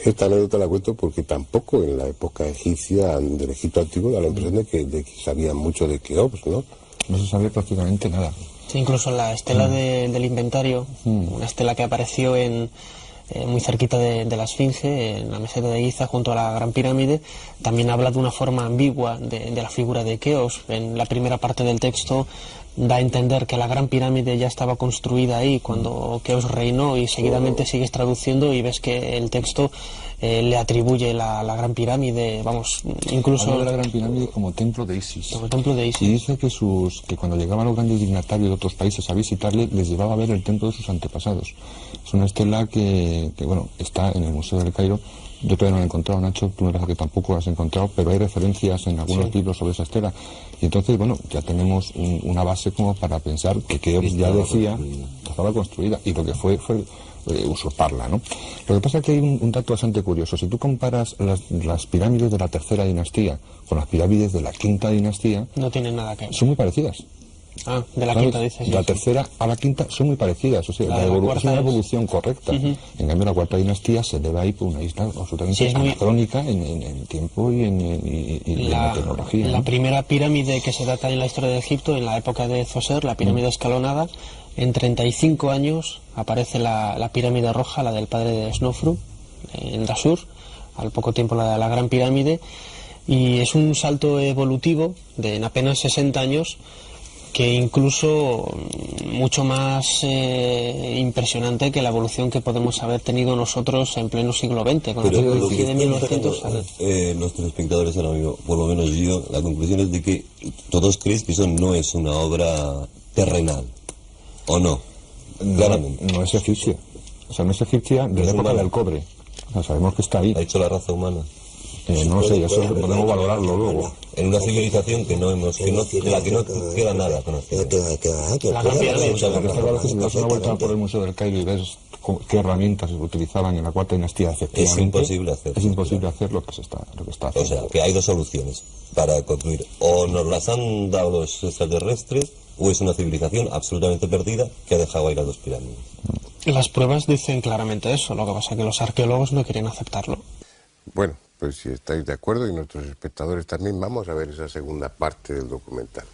Esta anécdota la cuento porque tampoco en la época egipcia, del Egipto antiguo, da la impresión de que sabían mucho de Keops, ¿no? No se sabe prácticamente nada. Sí, incluso la estela del inventario, una estela que apareció muy cerquita de la Esfinge, en la meseta de Giza, junto a la Gran Pirámide, también habla de una forma ambigua de la figura de Keops. En la primera parte del texto da a entender que la Gran Pirámide ya estaba construida ahí cuando Keops reinó, y seguidamente sigues traduciendo y ves que el texto le atribuye la Gran Pirámide, vamos, incluso... Habla de la Gran Pirámide como templo de Isis. Como templo de Isis. Y dice que cuando llegaban los grandes dignatarios de otros países a visitarle, les llevaba a ver el templo de sus antepasados. Es una estela que bueno, está en el Museo del Cairo, Yo todavía no lo he encontrado, Nacho, tú me parece que tampoco lo has encontrado, pero hay referencias en algunos libros sobre esa estela. Y entonces, bueno, ya tenemos una base como para pensar que Keops ya decía que estaba construida, y lo que fue usurparla, ¿no? Lo que pasa es que hay un dato bastante curioso. Si tú comparas las pirámides de la tercera dinastía con las pirámides de la quinta dinastía, no tienen nada que ver. Son muy parecidas. Ah, de la ¿Sabes? quinta dices. De la tercera a la quinta son muy parecidas, o sea, es una evolución correcta. En cambio, la cuarta dinastía se eleva ahí por una isla absolutamente anacrónica en tiempo y en la tecnología. La ¿no? primera pirámide que se data en la historia de Egipto, en la época de Zoser, la pirámide escalonada, en 35 años aparece la pirámide roja, la del padre de Snofru, en Dashur, al poco tiempo la gran pirámide, y es un salto evolutivo de en apenas 60 años, que incluso mucho más impresionante que la evolución que podemos haber tenido nosotros en pleno siglo XX, con la tecnología de 1900. Los telespectadores ahora mismo, por lo menos yo, la conclusión es de que todos creéis que eso no es una obra terrenal, ¿o no? Claramente. No es egipcia. O sea, no es egipcia de la época del cobre. O sea, sabemos que está ahí. ¿Ha hecho la raza humana? No sé, eso podemos valorarlo luego. En una civilización de la que no queda nada conocido. La veces das una vuelta por el Museo del Cairo y ves qué herramientas se utilizaban en la cuarta dinastía, efectivamente. Es imposible hacerlo. Es imposible hacer lo que se está haciendo. O sea, que hay dos soluciones para concluir. O nos las han dado los extraterrestres, o es una civilización absolutamente perdida que ha dejado ahí las dos pirámides. Las pruebas dicen claramente eso, lo que pasa es que los arqueólogos no quieren aceptarlo. Bueno, pues si estáis de acuerdo y nuestros espectadores también, vamos a ver esa segunda parte del documental.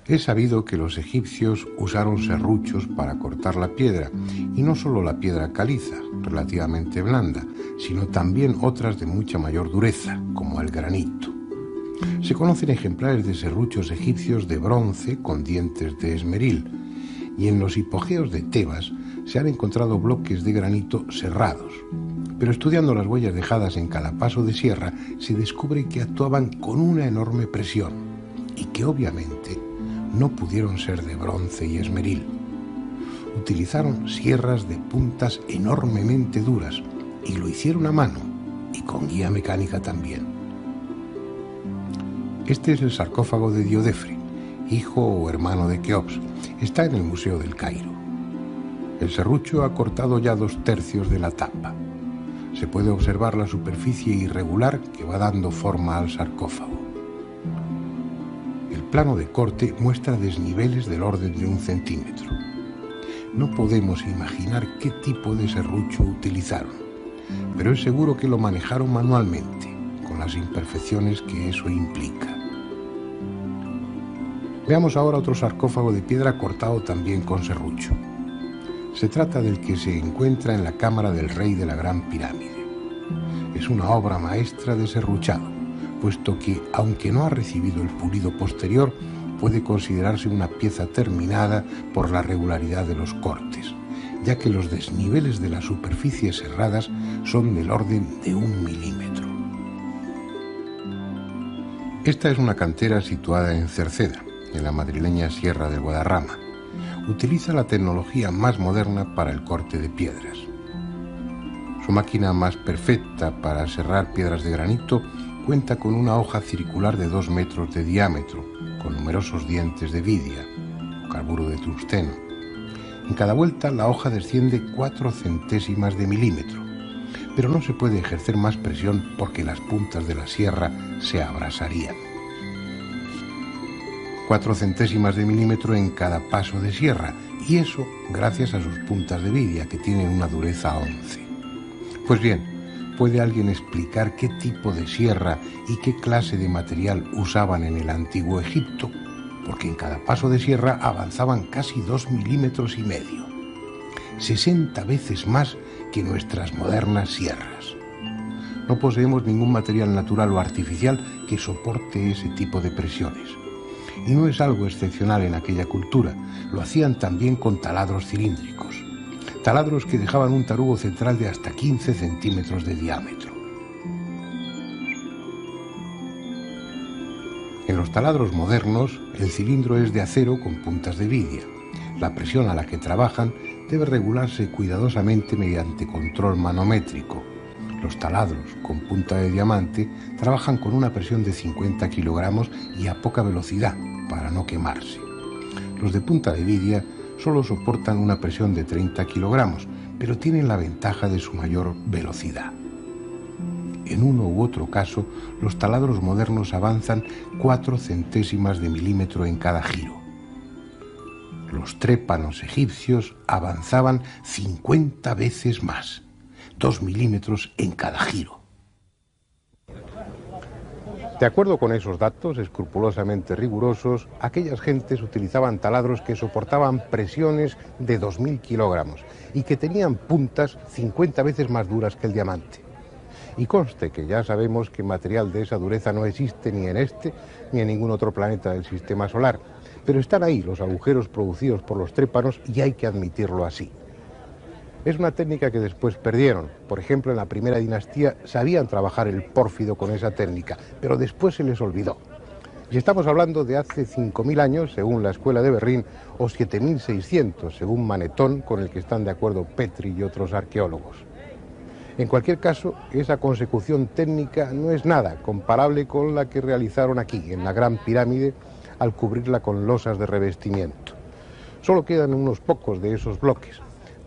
Es sabido que los egipcios usaron serruchos para cortar la piedra, y no solo la piedra caliza, relativamente blanda, sino también otras de mucha mayor dureza, como el granito. Se conocen ejemplares de serruchos egipcios de bronce con dientes de esmeril, y en los hipogeos de Tebas se han encontrado bloques de granito serrados. Pero estudiando las huellas dejadas en cada paso de sierra, se descubre que actuaban con una enorme presión y que obviamente no pudieron ser de bronce y esmeril. Utilizaron sierras de puntas enormemente duras y lo hicieron a mano y con guía mecánica también. Este es el sarcófago de Diodefre, hijo o hermano de Keops. Está en el Museo del Cairo. El serrucho ha cortado ya 2/3 de la tapa. Se puede observar la superficie irregular que va dando forma al sarcófago. El plano de corte muestra desniveles del orden de 1 centímetro. No podemos imaginar qué tipo de serrucho utilizaron, pero es seguro que lo manejaron manualmente, con las imperfecciones que eso implica. Veamos ahora otro sarcófago de piedra cortado también con serrucho. Se trata del que se encuentra en la cámara del rey de la Gran Pirámide. Es una obra maestra de serruchado, puesto que, aunque no ha recibido el pulido posterior, puede considerarse una pieza terminada por la regularidad de los cortes, ya que los desniveles de las superficies serradas son del orden de 1 milímetro. Esta es una cantera situada en Cerceda, en la madrileña Sierra del Guadarrama. Utiliza la tecnología más moderna para el corte de piedras. Su máquina más perfecta para serrar piedras de granito cuenta con una hoja circular de 2 metros de diámetro, con numerosos dientes de vidia, carburo de tungsteno. En cada vuelta la hoja desciende 4 centésimas de milímetro, pero no se puede ejercer más presión porque las puntas de la sierra se abrasarían. 4 centésimas de milímetro en cada paso de sierra, y eso gracias a sus puntas de vidia, que tienen una dureza 11. Pues bien, ¿puede alguien explicar qué tipo de sierra y qué clase de material usaban en el antiguo Egipto? Porque en cada paso de sierra avanzaban casi 2,5 milímetros, 60 veces más que nuestras modernas sierras. No poseemos ningún material natural o artificial que soporte ese tipo de presiones. Y no es algo excepcional en aquella cultura, lo hacían también con taladros cilíndricos, taladros que dejaban un tarugo central de hasta 15 centímetros de diámetro. En los taladros modernos, el cilindro es de acero con puntas de vidia. La presión a la que trabajan debe regularse cuidadosamente mediante control manométrico. Los taladros con punta de diamante trabajan con una presión de 50 kilogramos y a poca velocidad para no quemarse. Los de punta de vidia solo soportan una presión de 30 kilogramos, pero tienen la ventaja de su mayor velocidad. En uno u otro caso, los taladros modernos avanzan 4 centésimas de milímetro en cada giro. Los trépanos egipcios avanzaban 50 veces más, 2 milímetros en cada giro. De acuerdo con esos datos escrupulosamente rigurosos, aquellas gentes utilizaban taladros que soportaban presiones de 2000 kilogramos y que tenían puntas 50 veces más duras que el diamante. Y conste que ya sabemos que material de esa dureza no existe ni en este ni en ningún otro planeta del sistema solar, pero están ahí los agujeros producidos por los trépanos y hay que admitirlo así. Es una técnica que después perdieron. Por ejemplo, en la primera dinastía sabían trabajar el pórfido con esa técnica, pero después se les olvidó. Y estamos hablando de hace 5.000 años, según la Escuela de Berrín, o 7.600, según Manetón, con el que están de acuerdo Petri y otros arqueólogos. En cualquier caso, esa consecución técnica no es nada comparable con la que realizaron aquí, en la Gran Pirámide, al cubrirla con losas de revestimiento. Solo quedan unos pocos de esos bloques,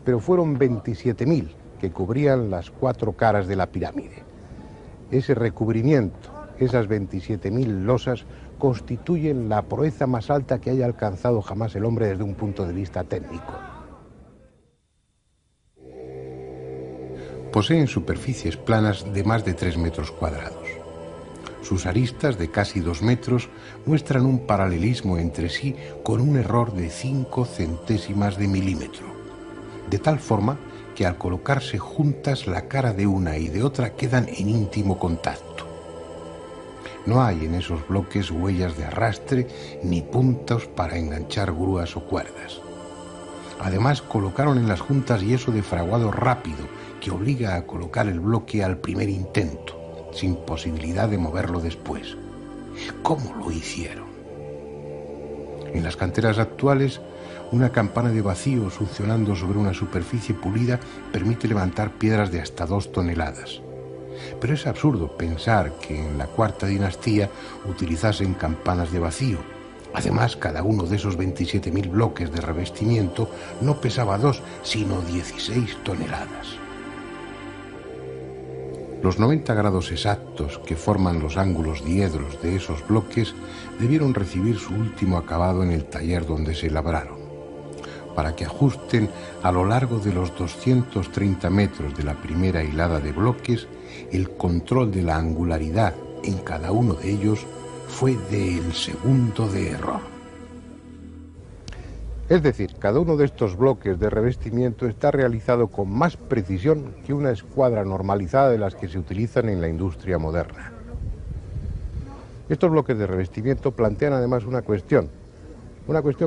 pero fueron 27.000 que cubrían las 4 caras de la pirámide. Ese recubrimiento, esas 27.000 losas, constituyen la proeza más alta que haya alcanzado jamás el hombre desde un punto de vista técnico. Poseen superficies planas de más de 3 metros cuadrados. Sus aristas, de casi 2 metros, muestran un paralelismo entre sí con un error de 5 centésimas de milímetro, de tal forma que al colocarse juntas la cara de una y de otra quedan en íntimo contacto. No hay en esos bloques huellas de arrastre ni puntos para enganchar grúas o cuerdas. Además, colocaron en las juntas yeso de fraguado rápido, que obliga a colocar el bloque al primer intento, sin posibilidad de moverlo después. ¿Cómo lo hicieron? En las canteras actuales, una campana de vacío succionando sobre una superficie pulida permite levantar piedras de hasta 2 toneladas. Pero es absurdo pensar que en la cuarta dinastía utilizasen campanas de vacío. Además, cada uno de esos 27.000 bloques de revestimiento no pesaba 2, sino 16 toneladas. Los 90 grados exactos que forman los ángulos diedros de esos bloques debieron recibir su último acabado en el taller donde se labraron, para que ajusten a lo largo de los 230 metros de la primera hilada de bloques. El control de la angularidad en cada uno de ellos fue del segundo de error. Es decir, cada uno de estos bloques de revestimiento está realizado con más precisión que una escuadra normalizada de las que se utilizan en la industria moderna. Estos bloques de revestimiento plantean además una cuestión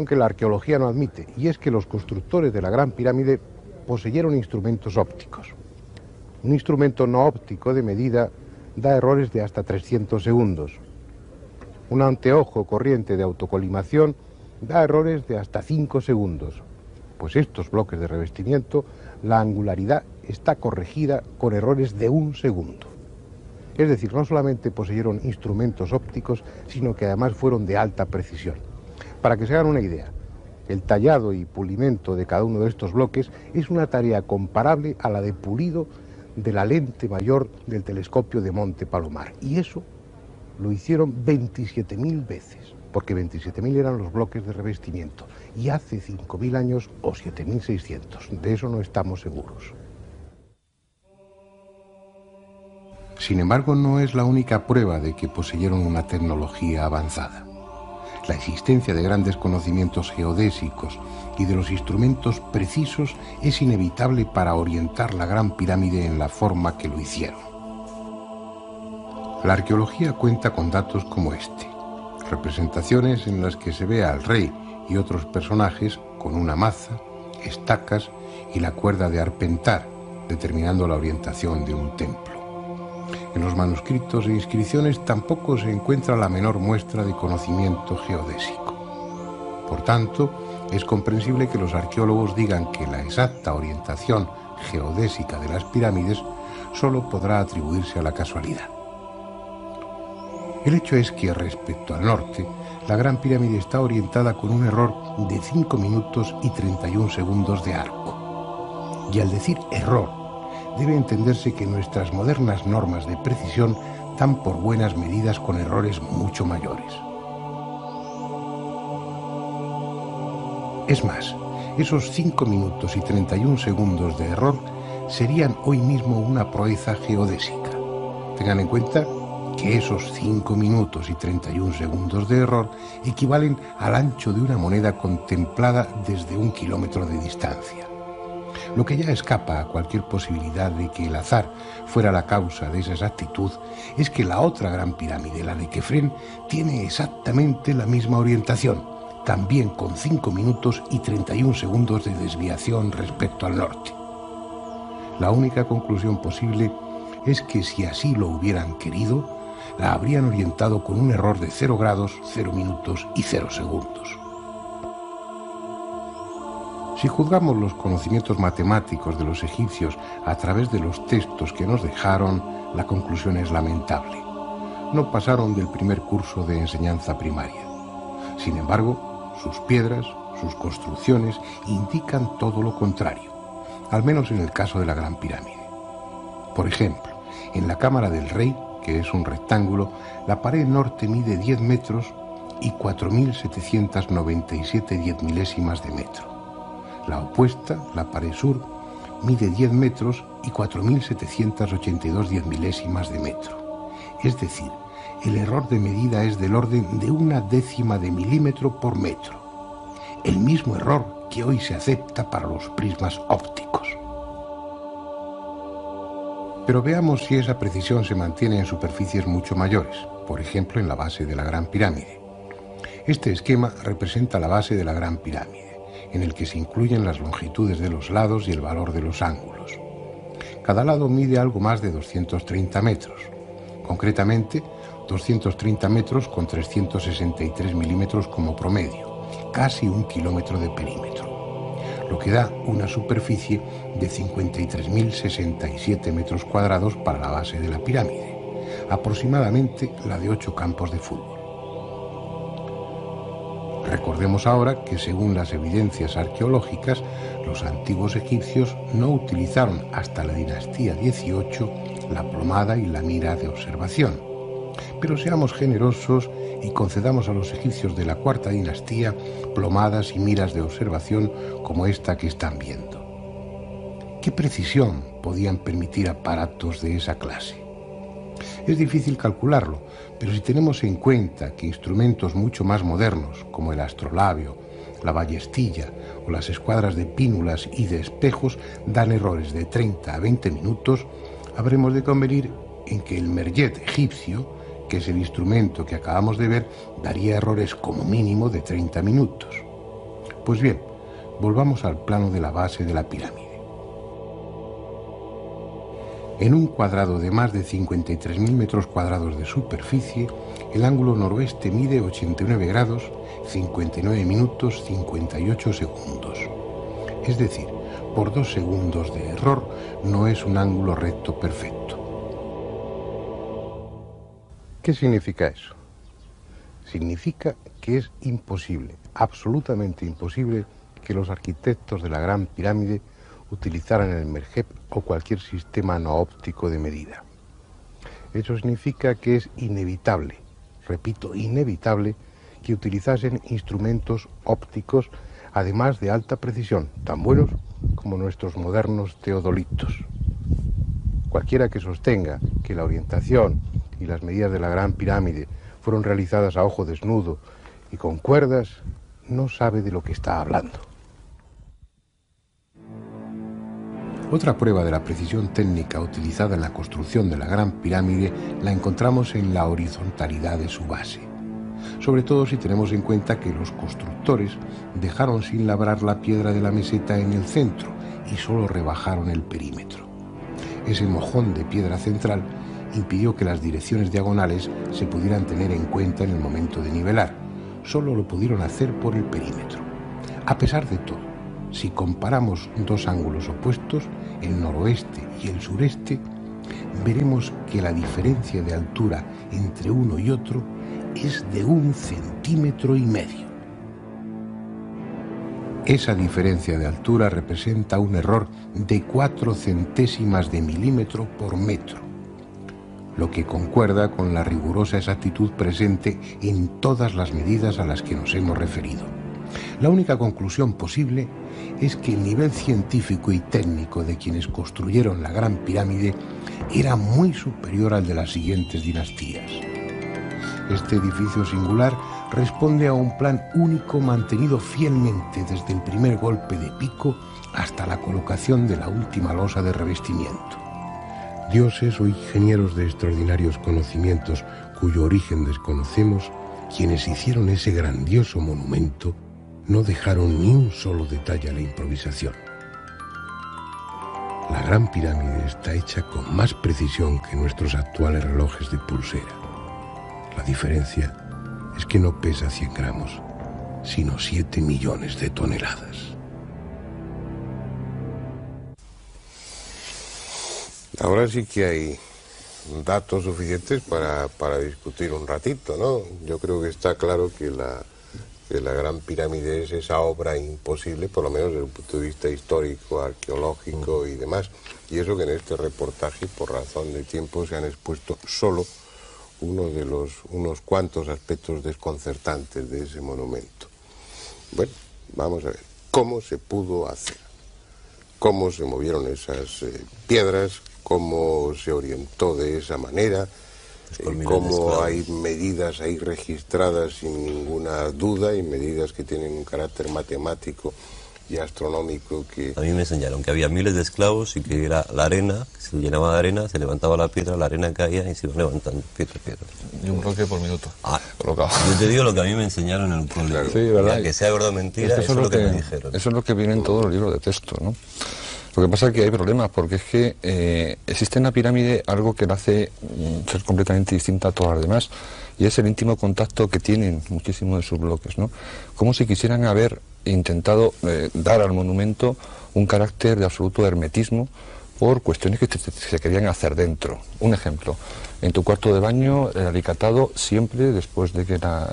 que la arqueología no admite, y es que los constructores de la Gran Pirámide poseyeron instrumentos ópticos. Un instrumento no óptico de medida da errores de hasta 300 segundos. Un anteojo corriente de autocolimación da errores de hasta 5 segundos. Pues estos bloques de revestimiento, la angularidad está corregida con errores de 1 segundo. Es decir, no solamente poseyeron instrumentos ópticos, sino que además fueron de alta precisión. Para que se hagan una idea, el tallado y pulimento de cada uno de estos bloques es una tarea comparable a la de pulido de la lente mayor del telescopio de Monte Palomar. Y eso lo hicieron 27.000 veces, porque 27.000 eran los bloques de revestimiento, y hace 5.000 años o 7.600, de eso no estamos seguros. Sin embargo, no es la única prueba de que poseyeron una tecnología avanzada. La existencia de grandes conocimientos geodésicos y de los instrumentos precisos es inevitable para orientar la Gran Pirámide en la forma que lo hicieron. La arqueología cuenta con datos como este: representaciones en las que se ve al rey y otros personajes con una maza, estacas y la cuerda de arpentar, determinando la orientación de un templo. En los manuscritos e inscripciones tampoco se encuentra la menor muestra de conocimiento geodésico. Por tanto, Es comprensible que los arqueólogos digan que la exacta orientación geodésica de las pirámides solo podrá atribuirse a la casualidad. El hecho es que respecto al norte, la Gran Pirámide está orientada con un error de 5 minutos y 31 segundos de arco. Y al decir error, debe entenderse que nuestras modernas normas de precisión dan por buenas medidas con errores mucho mayores. Es más, esos 5 minutos y 31 segundos de error serían hoy mismo una proeza geodésica. Tengan en cuenta que esos 5 minutos y 31 segundos de error equivalen al ancho de una moneda contemplada desde 1 kilómetro de distancia. Lo que ya escapa a cualquier posibilidad de que el azar fuera la causa de esa exactitud es que la otra gran pirámide, la de Kefren, tiene exactamente la misma orientación, también con 5 minutos y 31 segundos de desviación respecto al norte. La única conclusión posible es que si así lo hubieran querido, la habrían orientado con un error de 0 grados, 0 minutos y 0 segundos. Si juzgamos los conocimientos matemáticos de los egipcios a través de los textos que nos dejaron, la conclusión es lamentable. No pasaron del primer curso de enseñanza primaria. Sin embargo, sus piedras, sus construcciones indican todo lo contrario, al menos en el caso de la Gran Pirámide. Por ejemplo, en la Cámara del Rey, que es un rectángulo, la pared norte mide 10 metros y 4.797 diezmilésimas de metro. La opuesta, la pared sur, mide 10 metros y 4.782 diezmilésimas de metro. Es decir, el error de medida es del orden de 1/10 de milímetro por metro. El mismo error que hoy se acepta para los prismas ópticos. Pero veamos si esa precisión se mantiene en superficies mucho mayores, por ejemplo en la base de la Gran Pirámide. Este esquema representa la base de la Gran Pirámide, en el que se incluyen las longitudes de los lados y el valor de los ángulos. Cada lado mide algo más de 230 metros, concretamente 230 metros con 363 milímetros como promedio, casi 1 kilómetro de perímetro, lo que da una superficie de 53.067 metros cuadrados para la base de la pirámide, aproximadamente la de 8 campos de fútbol. Recordemos ahora que según las evidencias arqueológicas, los antiguos egipcios no utilizaron hasta la dinastía XVIII la plomada y la mira de observación. Pero seamos generosos y concedamos a los egipcios de la cuarta dinastía plomadas y miras de observación como esta que están viendo. ¿Qué precisión podían permitir aparatos de esa clase? Es difícil calcularlo, pero si tenemos en cuenta que instrumentos mucho más modernos, como el astrolabio, la ballestilla o las escuadras de pínulas y de espejos dan errores de 30 a 20 minutos, habremos de convenir en que el merjet egipcio, que es el instrumento que acabamos de ver, daría errores como mínimo de 30 minutos. Pues bien, volvamos al plano de la base de la pirámide. En un cuadrado de más de 53.000 metros cuadrados de superficie, el ángulo noroeste mide 89 grados, 59 minutos, 58 segundos. Es decir, por 2 segundos de error no es un ángulo recto perfecto. ¿Qué significa eso? Significa que es imposible, absolutamente imposible, que los arquitectos de la Gran Pirámide utilizaran el merjet o cualquier sistema no óptico de medida. Eso significa que es inevitable, repito, inevitable, que utilizasen instrumentos ópticos, además de alta precisión, tan buenos como nuestros modernos teodolitos. Cualquiera que sostenga que la orientación y las medidas de la Gran Pirámide fueron realizadas a ojo desnudo y con cuerdas, no sabe de lo que está hablando. Otra prueba de la precisión técnica utilizada en la construcción de la Gran Pirámide la encontramos en la horizontalidad de su base, sobre todo si tenemos en cuenta que los constructores dejaron sin labrar la piedra de la meseta en el centro y solo rebajaron el perímetro. Ese mojón de piedra central impidió que las direcciones diagonales se pudieran tener en cuenta en el momento de nivelar. Solo lo pudieron hacer por el perímetro. A pesar de todo, si comparamos dos ángulos opuestos, el noroeste y el sureste, veremos que la diferencia de altura entre uno y otro es de 1,5 centímetros. Esa diferencia de altura representa un error de 4 centésimas de milímetro por metro, lo que concuerda con la rigurosa exactitud presente en todas las medidas a las que nos hemos referido. La única conclusión posible es que el nivel científico y técnico de quienes construyeron la Gran Pirámide era muy superior al de las siguientes dinastías. Este edificio singular responde a un plan único mantenido fielmente desde el primer golpe de pico hasta la colocación de la última losa de revestimiento. Dioses o ingenieros de extraordinarios conocimientos cuyo origen desconocemos, quienes hicieron ese grandioso monumento, no dejaron ni un solo detalle a la improvisación. La Gran Pirámide está hecha con más precisión que nuestros actuales relojes de pulsera. La diferencia es que no pesa 100 gramos, sino 7 millones de toneladas. Ahora sí que hay datos suficientes para discutir un ratito, ¿no? Yo creo que está claro que la Gran Pirámide es esa obra imposible, por lo menos desde un punto de vista histórico, arqueológico y demás. Y eso que en este reportaje, por razón de tiempo, se han expuesto solo unos cuantos aspectos desconcertantes de ese monumento. Bueno, vamos a ver, ¿cómo se pudo hacer? ¿Cómo se movieron esas piedras? ¿Cómo se orientó de esa manera? Cómo hay medidas ahí registradas sin ninguna duda y medidas que tienen un carácter matemático y astronómico que... A mí me enseñaron que había miles de esclavos y que era la arena, que se llenaba de arena, se levantaba la piedra, la arena caía y se iba levantando piedra a piedra. Y un bloque por minuto. Yo te digo lo que a mí me enseñaron en el colegio. Claro. Sí, ¿verdad? Ya que sea verdad o mentira, eso es lo que me dijeron. Eso es lo que viene en todos los libros de texto, ¿no? Lo que pasa es que hay problemas, porque es que existe en la pirámide algo que la hace ser completamente distinta a todas las demás, y es el íntimo contacto que tienen muchísimos de sus bloques, ¿no? Como si quisieran haber intentado dar al monumento un carácter de absoluto hermetismo por cuestiones que se querían hacer dentro. Un ejemplo, en tu cuarto de baño, el alicatado siempre después de que la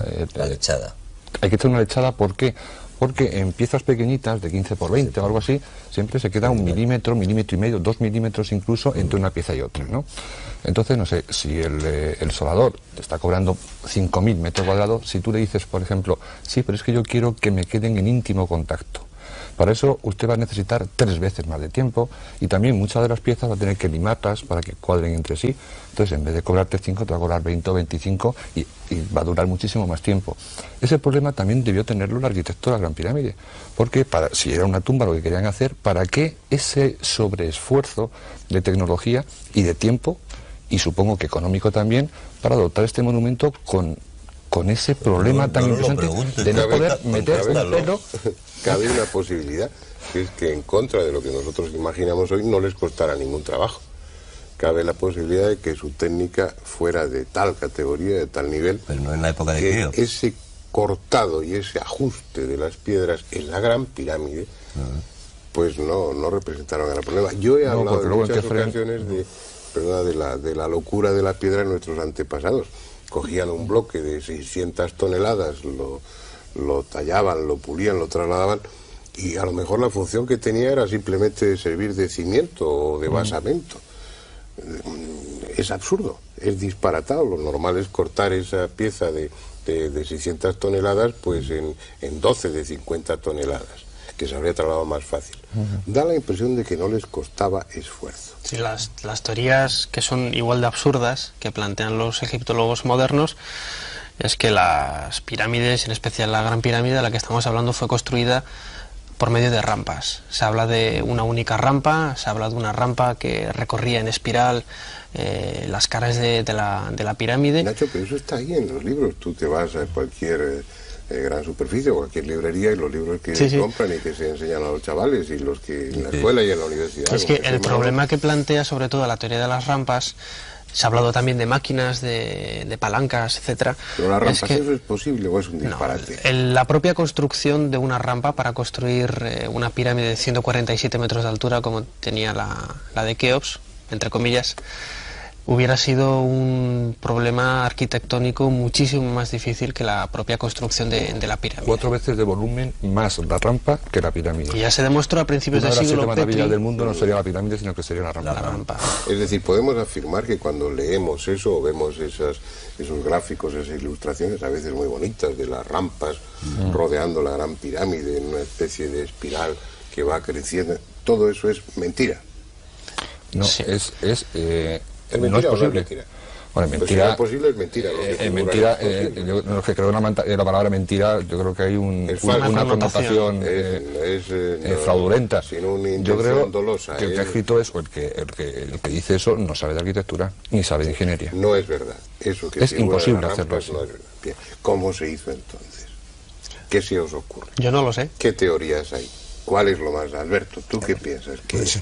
lechada. Hay que hacer una lechada, ¿por qué? Porque en piezas pequeñitas de 15 por 20 o algo así, siempre se queda 1 milímetro, 1,5 milímetros, 2 milímetros incluso entre una pieza y otra, ¿no? Entonces, no sé, si el soldador te está cobrando 5.000 metros cuadrados, si tú le dices, por ejemplo, sí, pero es que yo quiero que me queden en íntimo contacto. Para eso usted va a necesitar 3 veces más de tiempo y también muchas de las piezas va a tener que limarlas para que cuadren entre sí. Entonces, en vez de cobrarte 5, te va a cobrar 20 o 25 y va a durar muchísimo más tiempo. Ese problema también debió tenerlo el arquitecto de la Gran Pirámide, porque si era una tumba lo que querían hacer, ¿para qué ese sobreesfuerzo de tecnología y de tiempo, y supongo que económico también, para dotar este monumento con ese problema tan interesante de no poder meter un pelo? Cabe una posibilidad, que es que en contra de lo que nosotros imaginamos hoy no les costará ningún trabajo. Cabe la posibilidad de que su técnica fuera de tal categoría, de tal nivel, pero no en la época de que ese cortado y ese ajuste de las piedras en la Gran Pirámide, pues no representaron gran problema. Yo he hablado en muchas ocasiones de la locura de la piedra de nuestros antepasados. Cogían un bloque de 600 toneladas, lo tallaban, lo pulían, lo trasladaban, y a lo mejor la función que tenía era simplemente servir de cimiento o de basamento. Es absurdo, es disparatado. Lo normal es cortar esa pieza de 600 toneladas pues en 12 de 50 toneladas, que se habría trasladado más fácil. Da la impresión de que no les costaba esfuerzo. Sí, las teorías que son igual de absurdas que plantean los egiptólogos modernos es que las pirámides, en especial la Gran Pirámide de la que estamos hablando, fue construida por medio de rampas. Se habla de una única rampa, se habla de una rampa que recorría en espiral las caras de la pirámide. Nacho, pero eso está ahí en los libros. Tú te vas a cualquier gran superficie o cualquier librería y los libros que compran y que se enseñan a los chavales y los que en la escuela y en la universidad. Es que el problema que plantea sobre todo la teoría de las rampas Se ha hablado también de máquinas, de palancas, etcétera. Pero las rampas, ¿eso es posible o es un disparate? No, la propia construcción de una rampa para construir una pirámide de 147 metros de altura, como tenía la de Keops, entre comillas, hubiera sido un problema arquitectónico muchísimo más difícil que la propia construcción de la pirámide. 4 veces de volumen más la rampa que la pirámide. Y ya se demostró a principios del siglo XX. Una de las 7 maravillas del mundo no sería la pirámide, sino que sería la rampa. Es decir, podemos afirmar que cuando leemos eso o vemos esos gráficos, esas ilustraciones a veces muy bonitas de las rampas rodeando la gran pirámide en una especie de espiral que va creciendo, todo eso es mentira. No, sí. ¿Es mentira, no es posible? No es mentira. Bueno, mentira. Si no es posible, es mentira. Mentira, yo no que creo la palabra mentira, yo creo que hay una connotación fraudulenta. Sin una yo creo dolosa, que el que ha escrito eso, el que dice eso, no sabe de arquitectura ni sabe de ingeniería. No es verdad. Eso que es imposible hacerlo así. No es verdad. Bien. ¿Cómo se hizo entonces? ¿Qué se os ocurre? Yo no lo sé. ¿Qué teorías hay? ¿Cuál es lo más? Alberto, ¿tú qué piensas? Pues,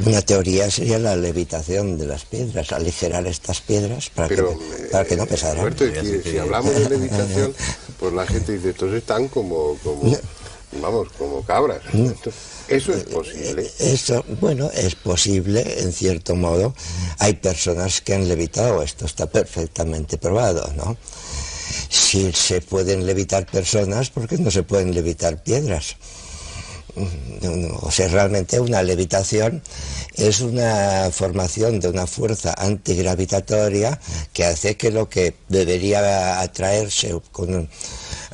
una teoría sería la levitación de las piedras, aligerar estas piedras para que no pesaran. Alberto, si hablamos de levitación, pues la gente dice, estos están como cabras. ¿Eso es posible? Eso, bueno, es posible en cierto modo. Hay personas que han levitado, esto está perfectamente probado, ¿no? Si se pueden levitar personas, ¿por qué no se pueden levitar piedras? O sea, realmente una levitación es una formación de una fuerza antigravitatoria que hace que lo que debería atraerse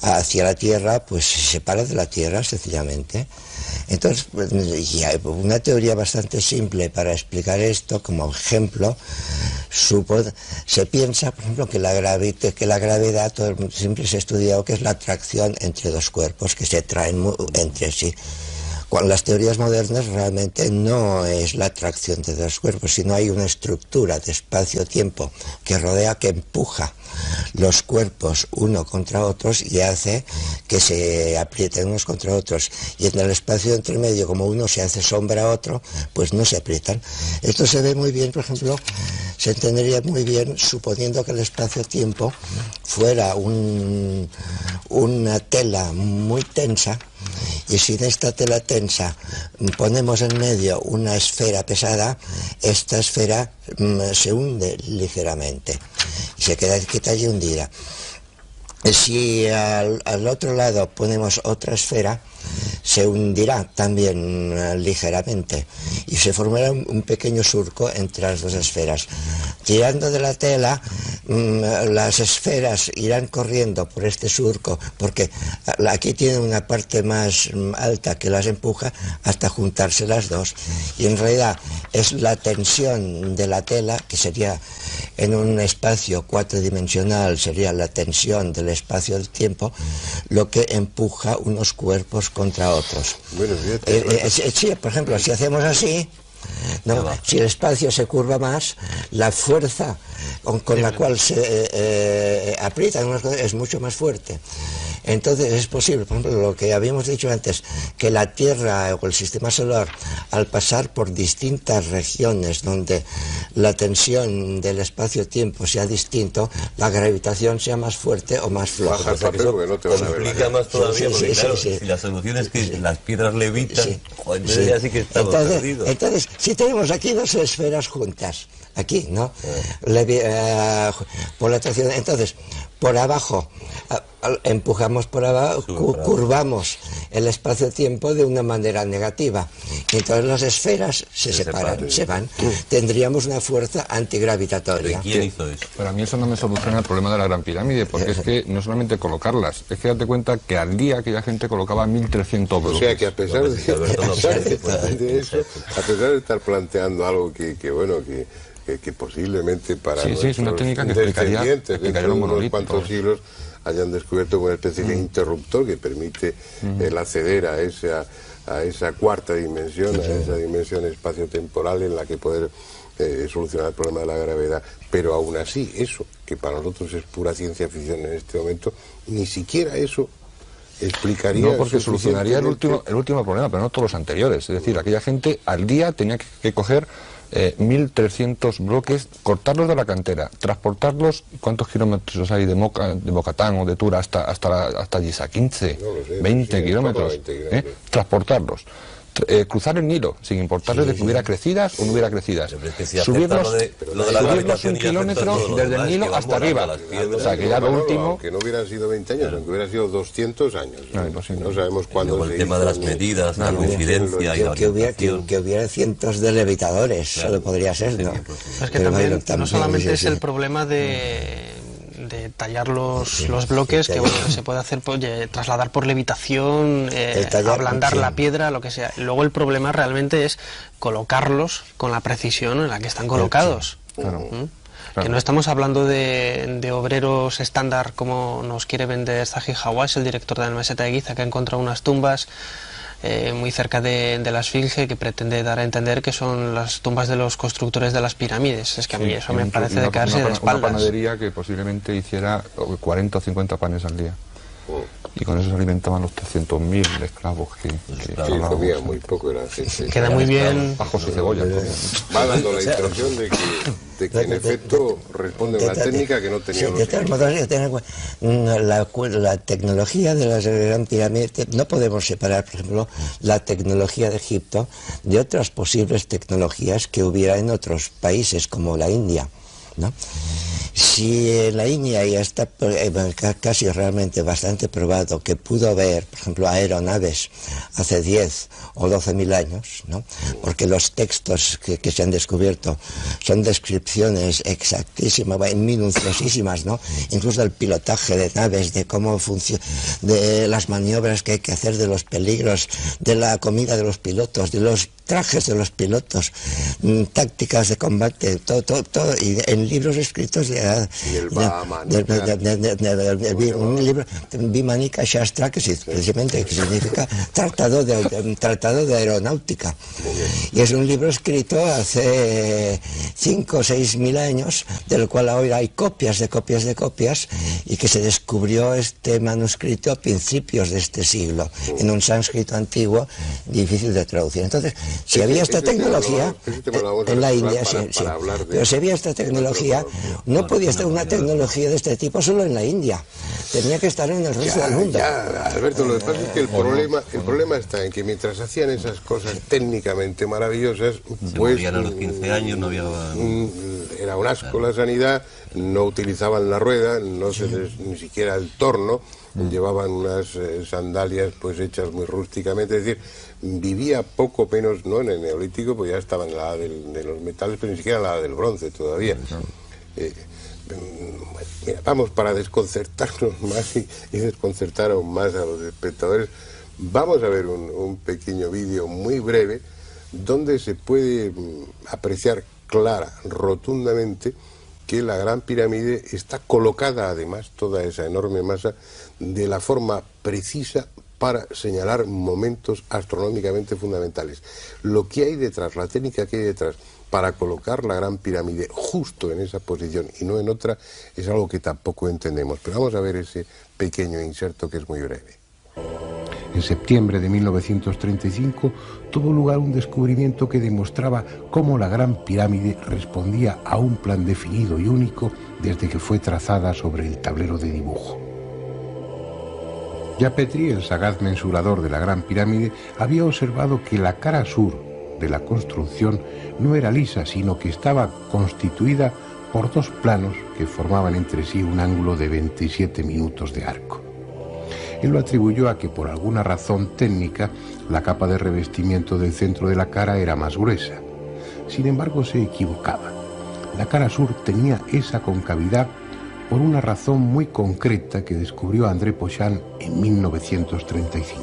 hacia la Tierra, pues se separa de la Tierra sencillamente. Entonces, y hay una teoría bastante simple para explicar esto, como ejemplo, se piensa, por ejemplo, que la gravedad, siempre se ha estudiado que es la atracción entre dos cuerpos que se atraen entre sí. Con las teorías modernas realmente no es la atracción de dos cuerpos, sino hay una estructura de espacio-tiempo que rodea, que empuja los cuerpos uno contra otros y hace que se aprieten unos contra otros. Y en el espacio entre medio, como uno se hace sombra a otro, pues no se aprietan. Esto se ve muy bien, por ejemplo, se entendería muy bien suponiendo que el espacio-tiempo fuera una tela muy tensa, y si en esta tela tensa ponemos en medio una esfera pesada, esta esfera se hunde ligeramente y se queda quieta y hundida. Si al otro lado ponemos otra esfera, se hundirá también ligeramente y se formará un pequeño surco entre las dos esferas. Tirando de la tela, las esferas irán corriendo por este surco, porque aquí tienen una parte más alta que las empuja hasta juntarse las dos, y en realidad es la tensión de la tela, que sería en un espacio cuatridimensional, sería la tensión del espacio del tiempo, lo que empuja unos cuerpos contra otros. Bueno, sí, por ejemplo, si hacemos así, no, si el espacio se curva más, la fuerza con la cual se aprietan unas cosas es mucho más fuerte. Entonces es posible, por ejemplo, lo que habíamos dicho antes, que la Tierra o el sistema solar, al pasar por distintas regiones donde la tensión del espacio-tiempo sea distinto, la gravitación sea más fuerte o más floja. Baja el papel porque no te van a ver. Complica más todavía, Sí, porque sí, claro, sí, sí. si la solución es que las piedras levitan, entonces Sí. ya sí que estamos perdidos. Entonces, si tenemos aquí dos esferas juntas, aquí, ¿no? Por la atracción, entonces, por abajo, empujamos por abajo, curvamos el espacio-tiempo de una manera negativa. Y entonces las esferas se separan, se van. Tendríamos una fuerza antigravitatoria. ¿Quién hizo eso? Para mí eso no me soluciona el problema de la Gran Pirámide, porque es que no solamente colocarlas, es que date cuenta que al día aquella gente colocaba 1.300 bloques. O sea que a pesar de eso, Exacto. a pesar de estar planteando algo que posiblemente para Sí, es una técnica que explicaría dentro de los unos monolitos. cuantos siglos hayan descubierto una especie de interruptor que permite el acceder a esa cuarta dimensión, a esa dimensión espaciotemporal en la que poder solucionar el problema de la gravedad. Pero aún así, eso, que para nosotros es pura ciencia ficción en este momento, ni siquiera eso explicaría... No, porque solucionaría el último problema, pero no todos los anteriores. Es decir, aquella gente al día tenía que coger 1.300 bloques, cortarlos de la cantera, transportarlos, ¿cuántos kilómetros hay de Mocatán o de Tura hasta Yisa? 15, No lo sé, 20 sí, kilómetros, 20 kilómetros. Transportarlos. Cruzar el Nilo, sin importarles de que hubiera crecidas o no hubiera crecidas. Pero es que si acepta Subirlos, lo de la subirlos navegación un y acepta kilómetro todo lo desde demás, el Nilo que van hasta volando arriba. las piedras. O sea, que ya lo Manolo, último... aunque no hubieran sido 20 años, aunque hubieran sido 200 años. No, imposible. No sabemos cuándo Luego se el tema hizo, de las ni- medidas, la no, coincidencia y la orientación. que hubiera cientos de levitadores, solo podría ser, ¿no? Pero es que Pero también bueno, no solamente sí, es sí. el problema de tallar los bloques, sí, que bueno, se puede hacer trasladar por levitación, El tallar, ablandar sí. la piedra, lo que sea. Luego el problema realmente es colocarlos con la precisión en la que están colocados. Claro. ¿Mm? Claro. Que no estamos hablando de obreros estándar como nos quiere vender Zahi Hawass, el director de la meseta de Giza, que ha encontrado unas tumbas muy cerca de la Esfinge, que pretende dar a entender que son las tumbas de los constructores de las pirámides. Es que a mí eso me parece de caerse de Una espaldas. panadería que posiblemente hiciera 40 o 50 panes al día. Y con eso se alimentaban los 300.000 esclavos que Sí, hablábamos. comía muy poco la gente. Queda muy bien. Bajos y cebollas. Va dando la impresión de que en efecto responde a una técnica que no tenía Sí, los de todos modos, hay que tener en cuenta, la tecnología de la Gran Pirámide, no podemos separar, por ejemplo, la tecnología de Egipto de otras posibles tecnologías que hubiera en otros países, como la India, ¿no? Si en la India ya está casi realmente bastante probado que pudo haber, por ejemplo, aeronaves hace 10 o 12.000 años, ¿no? Porque los textos que se han descubierto son descripciones exactísimas, minuciosísimas, ¿no? Incluso del pilotaje de naves, de cómo funciona, de las maniobras que hay que hacer, de los peligros, de la comida de los pilotos, de los trajes de los pilotos, tácticas de combate, todo, y en libros escritos de un libro, Vimanika Shastra, que precisamente significa tratado de aeronáutica. Y es un libro escrito hace 5 o 6.000 años, del cual ahora hay copias de copias de copias, y que se descubrió este manuscrito a principios de este siglo, en un sánscrito antiguo, difícil de traducir. Entonces, si había esta tecnología, en la India, pero si había esta tecnología, no podía estar una tecnología de este tipo solo en la India, tenía que estar en el resto del mundo. Alberto, lo que pasa es que el problema está en que mientras hacían esas cosas técnicamente maravillosas, Se pues morían a los 15 años, no había... era un asco la sanidad, no utilizaban la rueda, no se les, ni siquiera el torno, llevaban unas sandalias pues hechas muy rústicamente, es decir, vivía poco menos, no en el Neolítico, pues ya estaba en la edad de los metales, pero ni siquiera en la edad del bronce todavía. Mira, vamos, para desconcertarnos más y desconcertar aún más a los espectadores, vamos a ver un pequeño vídeo muy breve donde se puede apreciar clara, rotundamente, que la Gran Pirámide está colocada, además, toda esa enorme masa, de la forma precisa para señalar momentos astronómicamente fundamentales. Lo que hay detrás, la técnica que hay detrás para colocar la Gran Pirámide justo en esa posición y no en otra, es algo que tampoco entendemos. Pero vamos a ver ese pequeño inserto que es muy breve. En septiembre de 1935 tuvo lugar un descubrimiento que demostraba cómo la Gran Pirámide respondía a un plan definido y único desde que fue trazada sobre el tablero de dibujo. Yapetri, el sagaz mensurador de la Gran Pirámide, había observado que la cara sur de la construcción no era lisa, sino que estaba constituida por dos planos que formaban entre sí un ángulo de 27 minutos de arco. Él lo atribuyó a que por alguna razón técnica la capa de revestimiento del centro de la cara era más gruesa. Sin embargo, se equivocaba. La cara sur tenía esa concavidad por una razón muy concreta que descubrió André Pochán en 1935.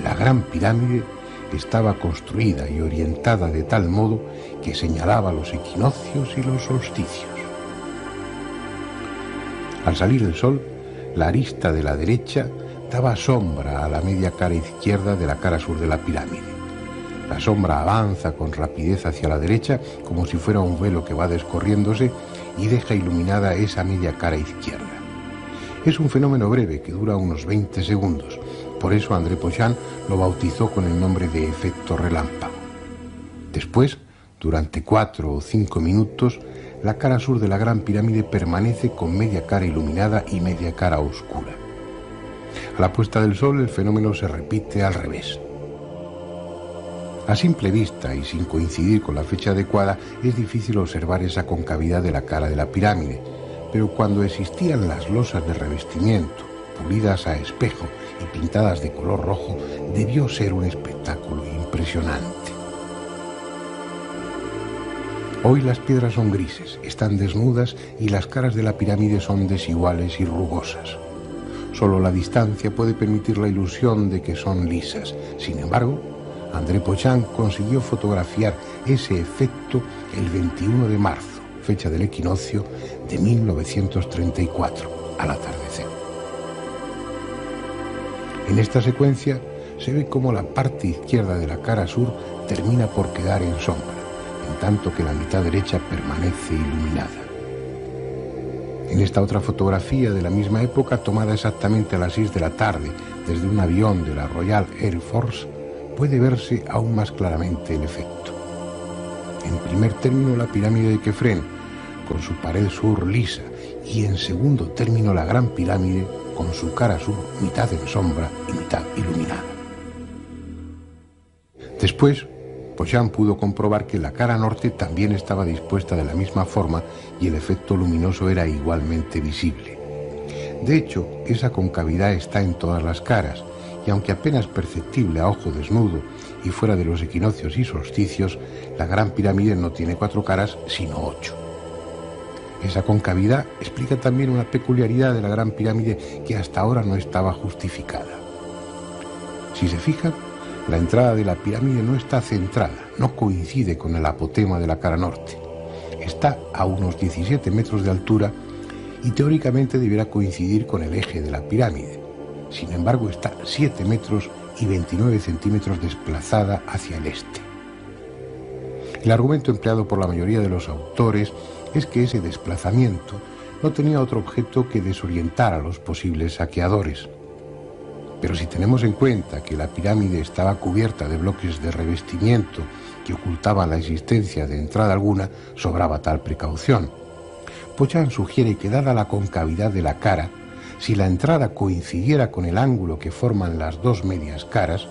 La Gran Pirámide estaba construida y orientada de tal modo que señalaba los equinoccios y los solsticios. Al salir el sol, la arista de la derecha daba sombra a la media cara izquierda de la cara sur de la pirámide. La sombra avanza con rapidez hacia la derecha como si fuera un velo que va descorriéndose y deja iluminada esa media cara izquierda. Es un fenómeno breve que dura unos 20 segundos. Por eso André Pochán lo bautizó con el nombre de efecto relámpago. Después, Durante 4 o 5 minutos, la cara sur de la Gran Pirámide permanece con media cara iluminada y media cara oscura. A la puesta del sol, el fenómeno se repite al revés. A simple vista y sin coincidir con la fecha adecuada, es difícil observar esa concavidad de la cara de la pirámide, pero cuando existían las losas de revestimiento, pulidas a espejo y pintadas de color rojo, debió ser un espectáculo impresionante. Hoy las piedras son grises, están desnudas y las caras de la pirámide son desiguales y rugosas. Solo la distancia puede permitir la ilusión de que son lisas. Sin embargo, André Pochán consiguió fotografiar ese efecto el 21 de marzo, fecha del equinoccio de 1934, al atardecer. En esta secuencia se ve cómo la parte izquierda de la cara sur termina por quedar en sombra, en tanto que la mitad derecha permanece iluminada. En esta otra fotografía de la misma época, tomada exactamente a las 6 de la tarde desde un avión de la Royal Air Force, puede verse aún más claramente el efecto. En primer término, la pirámide de Kefren, con su pared sur lisa, y en segundo término, la Gran Pirámide, con su cara sur mitad en sombra y mitad iluminada. Después, Pochán pudo comprobar que la cara norte también estaba dispuesta de la misma forma y el efecto luminoso era igualmente visible. De hecho, esa concavidad está en todas las caras, y aunque apenas perceptible a ojo desnudo y fuera de los equinoccios y solsticios, la Gran Pirámide no tiene 4 caras, sino 8. Esa concavidad explica también una peculiaridad de la Gran Pirámide que hasta ahora no estaba justificada. Si se fijan, la entrada de la pirámide no está centrada, no coincide con el apotema de la cara norte. Está a unos 17 metros de altura y teóricamente debiera coincidir con el eje de la pirámide. Sin embargo, está 7 metros y 29 centímetros desplazada hacia el este. El argumento empleado por la mayoría de los autores es que ese desplazamiento no tenía otro objeto que desorientar a los posibles saqueadores. Pero si tenemos en cuenta que la pirámide estaba cubierta de bloques de revestimiento que ocultaban la existencia de entrada alguna, sobraba tal precaución. Pochán sugiere que, dada la concavidad de la cara, si la entrada coincidiera con el ángulo que forman las dos medias caras,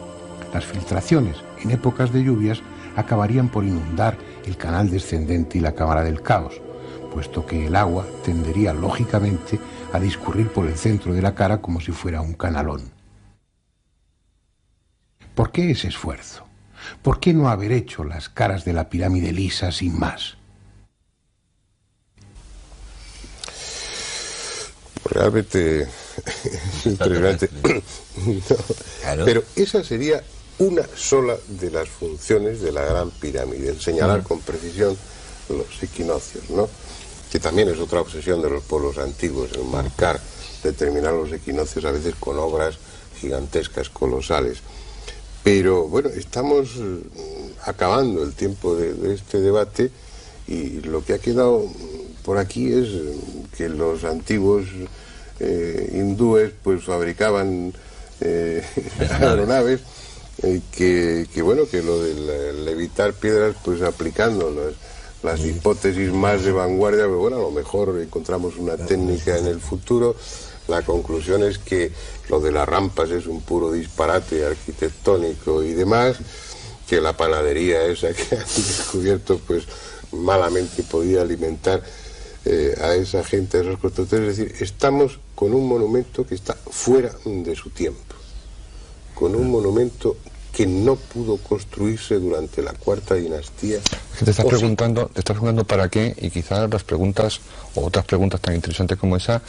las filtraciones en épocas de lluvias acabarían por inundar el canal descendente y la cámara del caos, puesto que el agua tendería lógicamente a discurrir por el centro de la cara como si fuera un canalón. ¿Por qué ese esfuerzo? ¿Por qué no haber hecho las caras de la pirámide lisas sin más? Realmente interesante. No, claro. Pero esa sería una sola de las funciones de la Gran Pirámide, el señalar con precisión los equinoccios, ¿no? Que también es otra obsesión de los pueblos antiguos, el marcar, determinar los equinoccios a veces con obras gigantescas, colosales. Pero bueno, estamos acabando el tiempo de este debate y lo que ha quedado por aquí es que los antiguos hindúes pues fabricaban aeronaves que bueno, que lo de levitar piedras pues aplicando las hipótesis más de vanguardia, pero bueno, a lo mejor encontramos una técnica en el futuro. La conclusión es que lo de las rampas es un puro disparate arquitectónico y demás, que la panadería esa que han descubierto pues malamente podía alimentar a esa gente, a esos constructores. Es decir, estamos con un monumento que está fuera de su tiempo, con un monumento que no pudo construirse durante la Cuarta Dinastía. Te estás preguntando para qué, y quizás las preguntas, o otras preguntas tan interesantes como esa,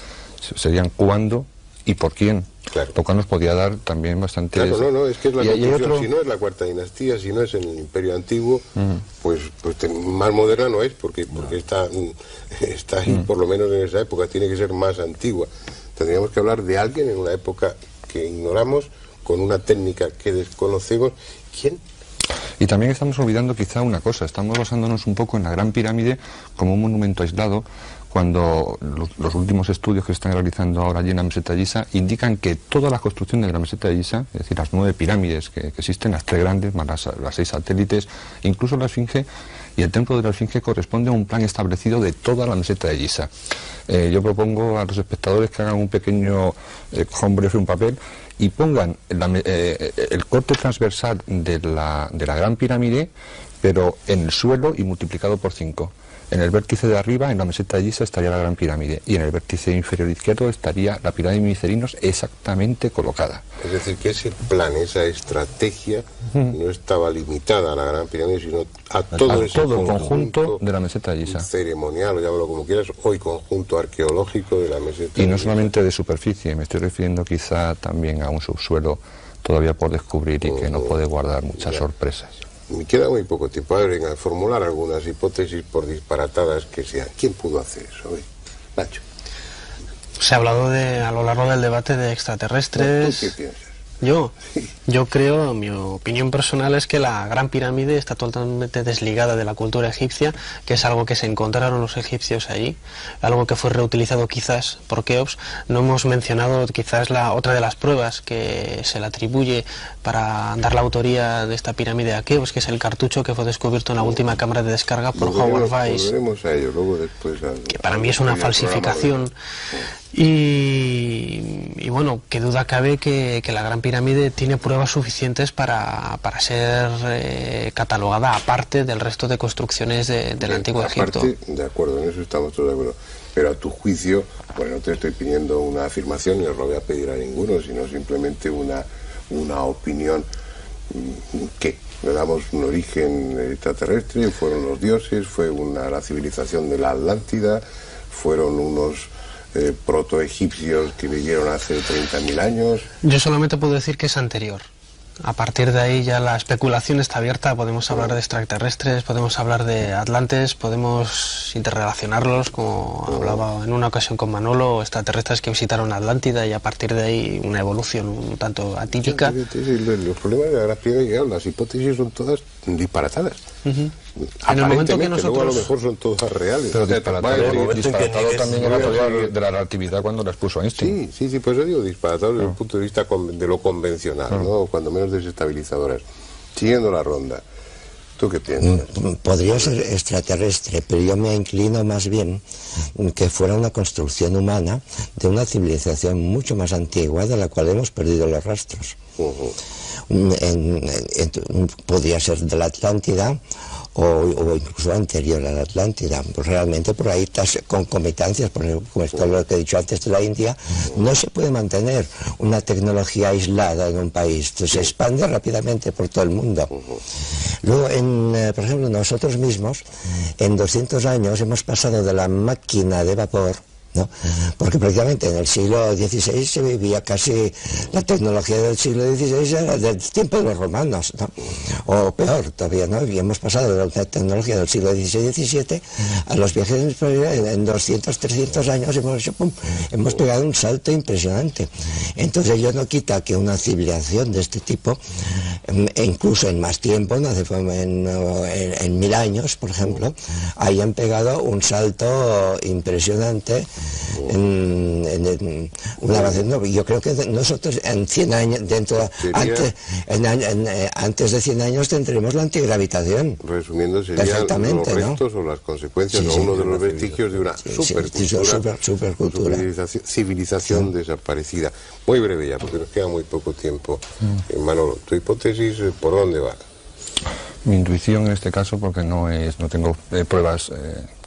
serían cuándo y por quién. Claro. Lo cual nos podía dar también bastante... Claro, no, es que es la conclusión. Si no es la Cuarta Dinastía, si no es en el Imperio Antiguo, pues más moderna no es, porque está ahí, por lo menos en esa época, tiene que ser más antigua. Tendríamos que hablar de alguien en una época que ignoramos, con una técnica que desconocemos. ¿Quién? Y también estamos olvidando quizá una cosa, estamos basándonos un poco en la Gran Pirámide como un monumento aislado, cuando los últimos estudios que se están realizando ahora allí en la meseta de Giza indican que todas las construcciones de la meseta de Giza, es decir, las 9 pirámides que existen, las 3 grandes, más las 6 satélites, incluso la Esfinge, y el templo de la Esfinge corresponde a un plan establecido de toda la meseta de Giza. Yo propongo a los espectadores que hagan un pequeño cojan un papel y pongan el corte transversal de la Gran Pirámide, pero en el suelo y multiplicado por 5. En el vértice de arriba, en la meseta de Giza, estaría la Gran Pirámide, y en el vértice inferior izquierdo estaría la pirámide de Micerinos exactamente colocada. Es decir, que ese plan, esa estrategia, no estaba limitada a la Gran Pirámide, sino a todo el conjunto de la meseta de Giza. Ceremonial, o llámalo como quieras, hoy conjunto arqueológico de la meseta. Y no solamente de superficie, me estoy refiriendo quizá también a un subsuelo todavía por descubrir y que no puede guardar muchas sorpresas. Me queda muy poco tiempo. A ver, venga, formular algunas hipótesis por disparatadas que sean. ¿Quién pudo hacer eso? Nacho. Se ha hablado a lo largo del debate de extraterrestres. ¿Tú qué piensas? Yo creo, mi opinión personal es que la Gran Pirámide está totalmente desligada de la cultura egipcia, que es algo que se encontraron los egipcios allí, algo que fue reutilizado quizás por Keops. No hemos mencionado quizás la otra de las pruebas que se le atribuye para dar la autoría de esta pirámide a Keops, que es el cartucho que fue descubierto en la última cámara de descarga por Howard Weiss. Volveremos a ello luego después. Que para mí es una falsificación. Y bueno, qué duda cabe que la Gran Pirámide tiene pruebas suficientes para ser catalogada aparte del resto de construcciones del Antiguo Egipto. De acuerdo, en eso estamos todos de acuerdo. Pero a tu juicio, bueno, no te estoy pidiendo una afirmación, ni os lo voy a pedir a ninguno, sino simplemente una opinión que le damos un origen extraterrestre, fueron los dioses, fue la civilización de la Atlántida, fueron unos protoegipcios que vivieron hace 30.000 años. Yo solamente puedo decir que es anterior. A partir de ahí ya la especulación está abierta, podemos hablar de extraterrestres, podemos hablar de atlantes, podemos interrelacionarlos, como hablaba en una ocasión con Manolo, extraterrestres que visitaron Atlántida, y a partir de ahí una evolución un tanto atípica. Los problemas de la Gran Pirámide, las hipótesis son todas disparatadas. En el momento que nosotros... luego a lo mejor son todas reales. Pero disparatado también era la teoría de la relatividad cuando la expuso Einstein. Sí, pues yo digo disparatado desde el punto de vista de lo convencional, ¿no? Cuando menos desestabilizadoras. Siguiendo la ronda, ¿tú qué piensas? Podría ser extraterrestre, pero yo me inclino más bien que fuera una construcción humana de una civilización mucho más antigua de la cual hemos perdido los rastros. Podría ser de la Atlántida o incluso anterior a la Atlántida. Pues realmente por ahí estas concomitancias, como esto lo que he dicho antes de la India, no se puede mantener una tecnología aislada en un país, se expande rápidamente por todo el mundo. Luego, por ejemplo, nosotros mismos, en 200 años hemos pasado de la máquina de vapor, ¿no? Porque prácticamente en el siglo XVI se vivía casi la tecnología del siglo XVI era del tiempo de los romanos, ¿no? O peor todavía, ¿no? Y hemos pasado de la tecnología del siglo XVI y XVII a los viajes en 200, 300 años hemos pegado un salto impresionante. Entonces ello no quita que una civilización de este tipo, incluso en más tiempo, ¿no? en 1000 años, por ejemplo, hayan pegado un salto impresionante en un avance. No, yo creo que nosotros en 100 años, antes de 100 años tendremos la antigravitación. Resumiendo, serían los restos, ¿no? O las consecuencias, o uno de los vestigios de una supercultura, civilización desaparecida. Muy breve ya, porque nos queda muy poco tiempo. Manolo, tu hipótesis, ¿por dónde va? Mi intuición en este caso, porque no tengo pruebas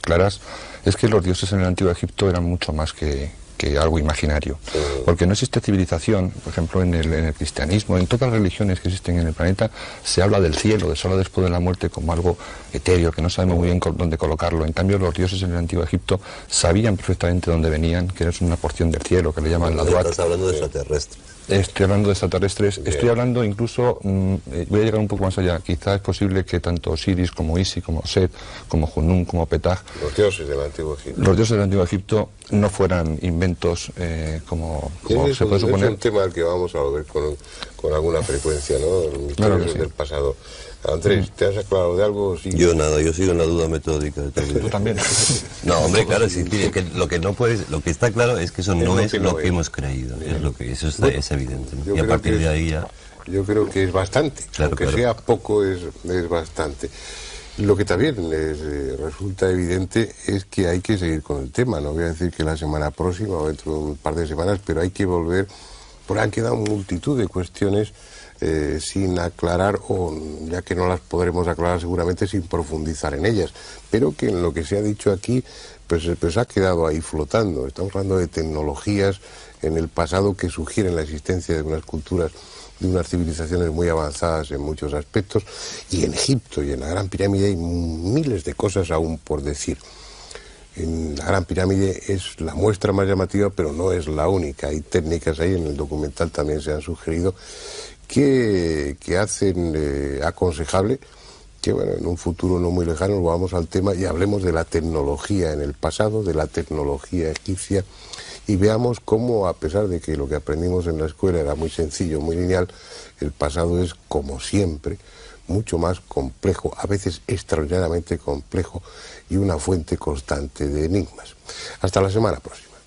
claras, es que los dioses en el Antiguo Egipto eran mucho más que algo imaginario, porque no existe civilización. Por ejemplo, en el cristianismo, en todas las religiones que existen en el planeta, se habla del cielo, de solo después de la muerte, como algo etéreo, que no sabemos muy bien dónde colocarlo. En cambio, los dioses en el Antiguo Egipto sabían perfectamente dónde venían, que era una porción del cielo, que le llaman la Duat. Estás hablando de extraterrestres. Estoy hablando de extraterrestres, estoy hablando incluso, voy a llegar un poco más allá, quizá es posible que tanto Osiris como Isis, como Set, como Junum, como Petah, los dioses del Antiguo Egipto, no fueran inventos como se puede suponer. Es un tema al que vamos a volver con alguna frecuencia, ¿no? Misterios del pasado. Andrés, ¿te has aclarado de algo? Sí. Yo nada, yo sigo en la duda metódica de todo. ¿Tú también? No, hombre, claro, sí, que lo que no puedes, lo que está claro es que eso no es lo que hemos creído, eso es evidente, ¿no? Y a partir de ahí ya... Yo creo que es bastante, aunque sea poco, es bastante. Lo que también resulta evidente es que hay que seguir con el tema. No voy a decir que la semana próxima o dentro de un par de semanas, pero hay que volver, porque han quedado multitud de cuestiones sin aclarar, o ya que no las podremos aclarar seguramente sin profundizar en ellas, pero que en lo que se ha dicho aquí pues ha quedado ahí flotando. Estamos hablando de tecnologías en el pasado que sugieren la existencia de unas culturas, de unas civilizaciones muy avanzadas en muchos aspectos, y en Egipto y en la Gran Pirámide hay miles de cosas aún por decir. En la Gran Pirámide es la muestra más llamativa, pero no es la única. Hay técnicas ahí, en el documental también se han sugerido, que hacen aconsejable que, bueno, en un futuro no muy lejano volvamos al tema y hablemos de la tecnología en el pasado, de la tecnología egipcia, y veamos cómo, a pesar de que lo que aprendimos en la escuela era muy sencillo, muy lineal, el pasado es, como siempre, mucho más complejo, a veces extraordinariamente complejo, y una fuente constante de enigmas. Hasta la semana próxima.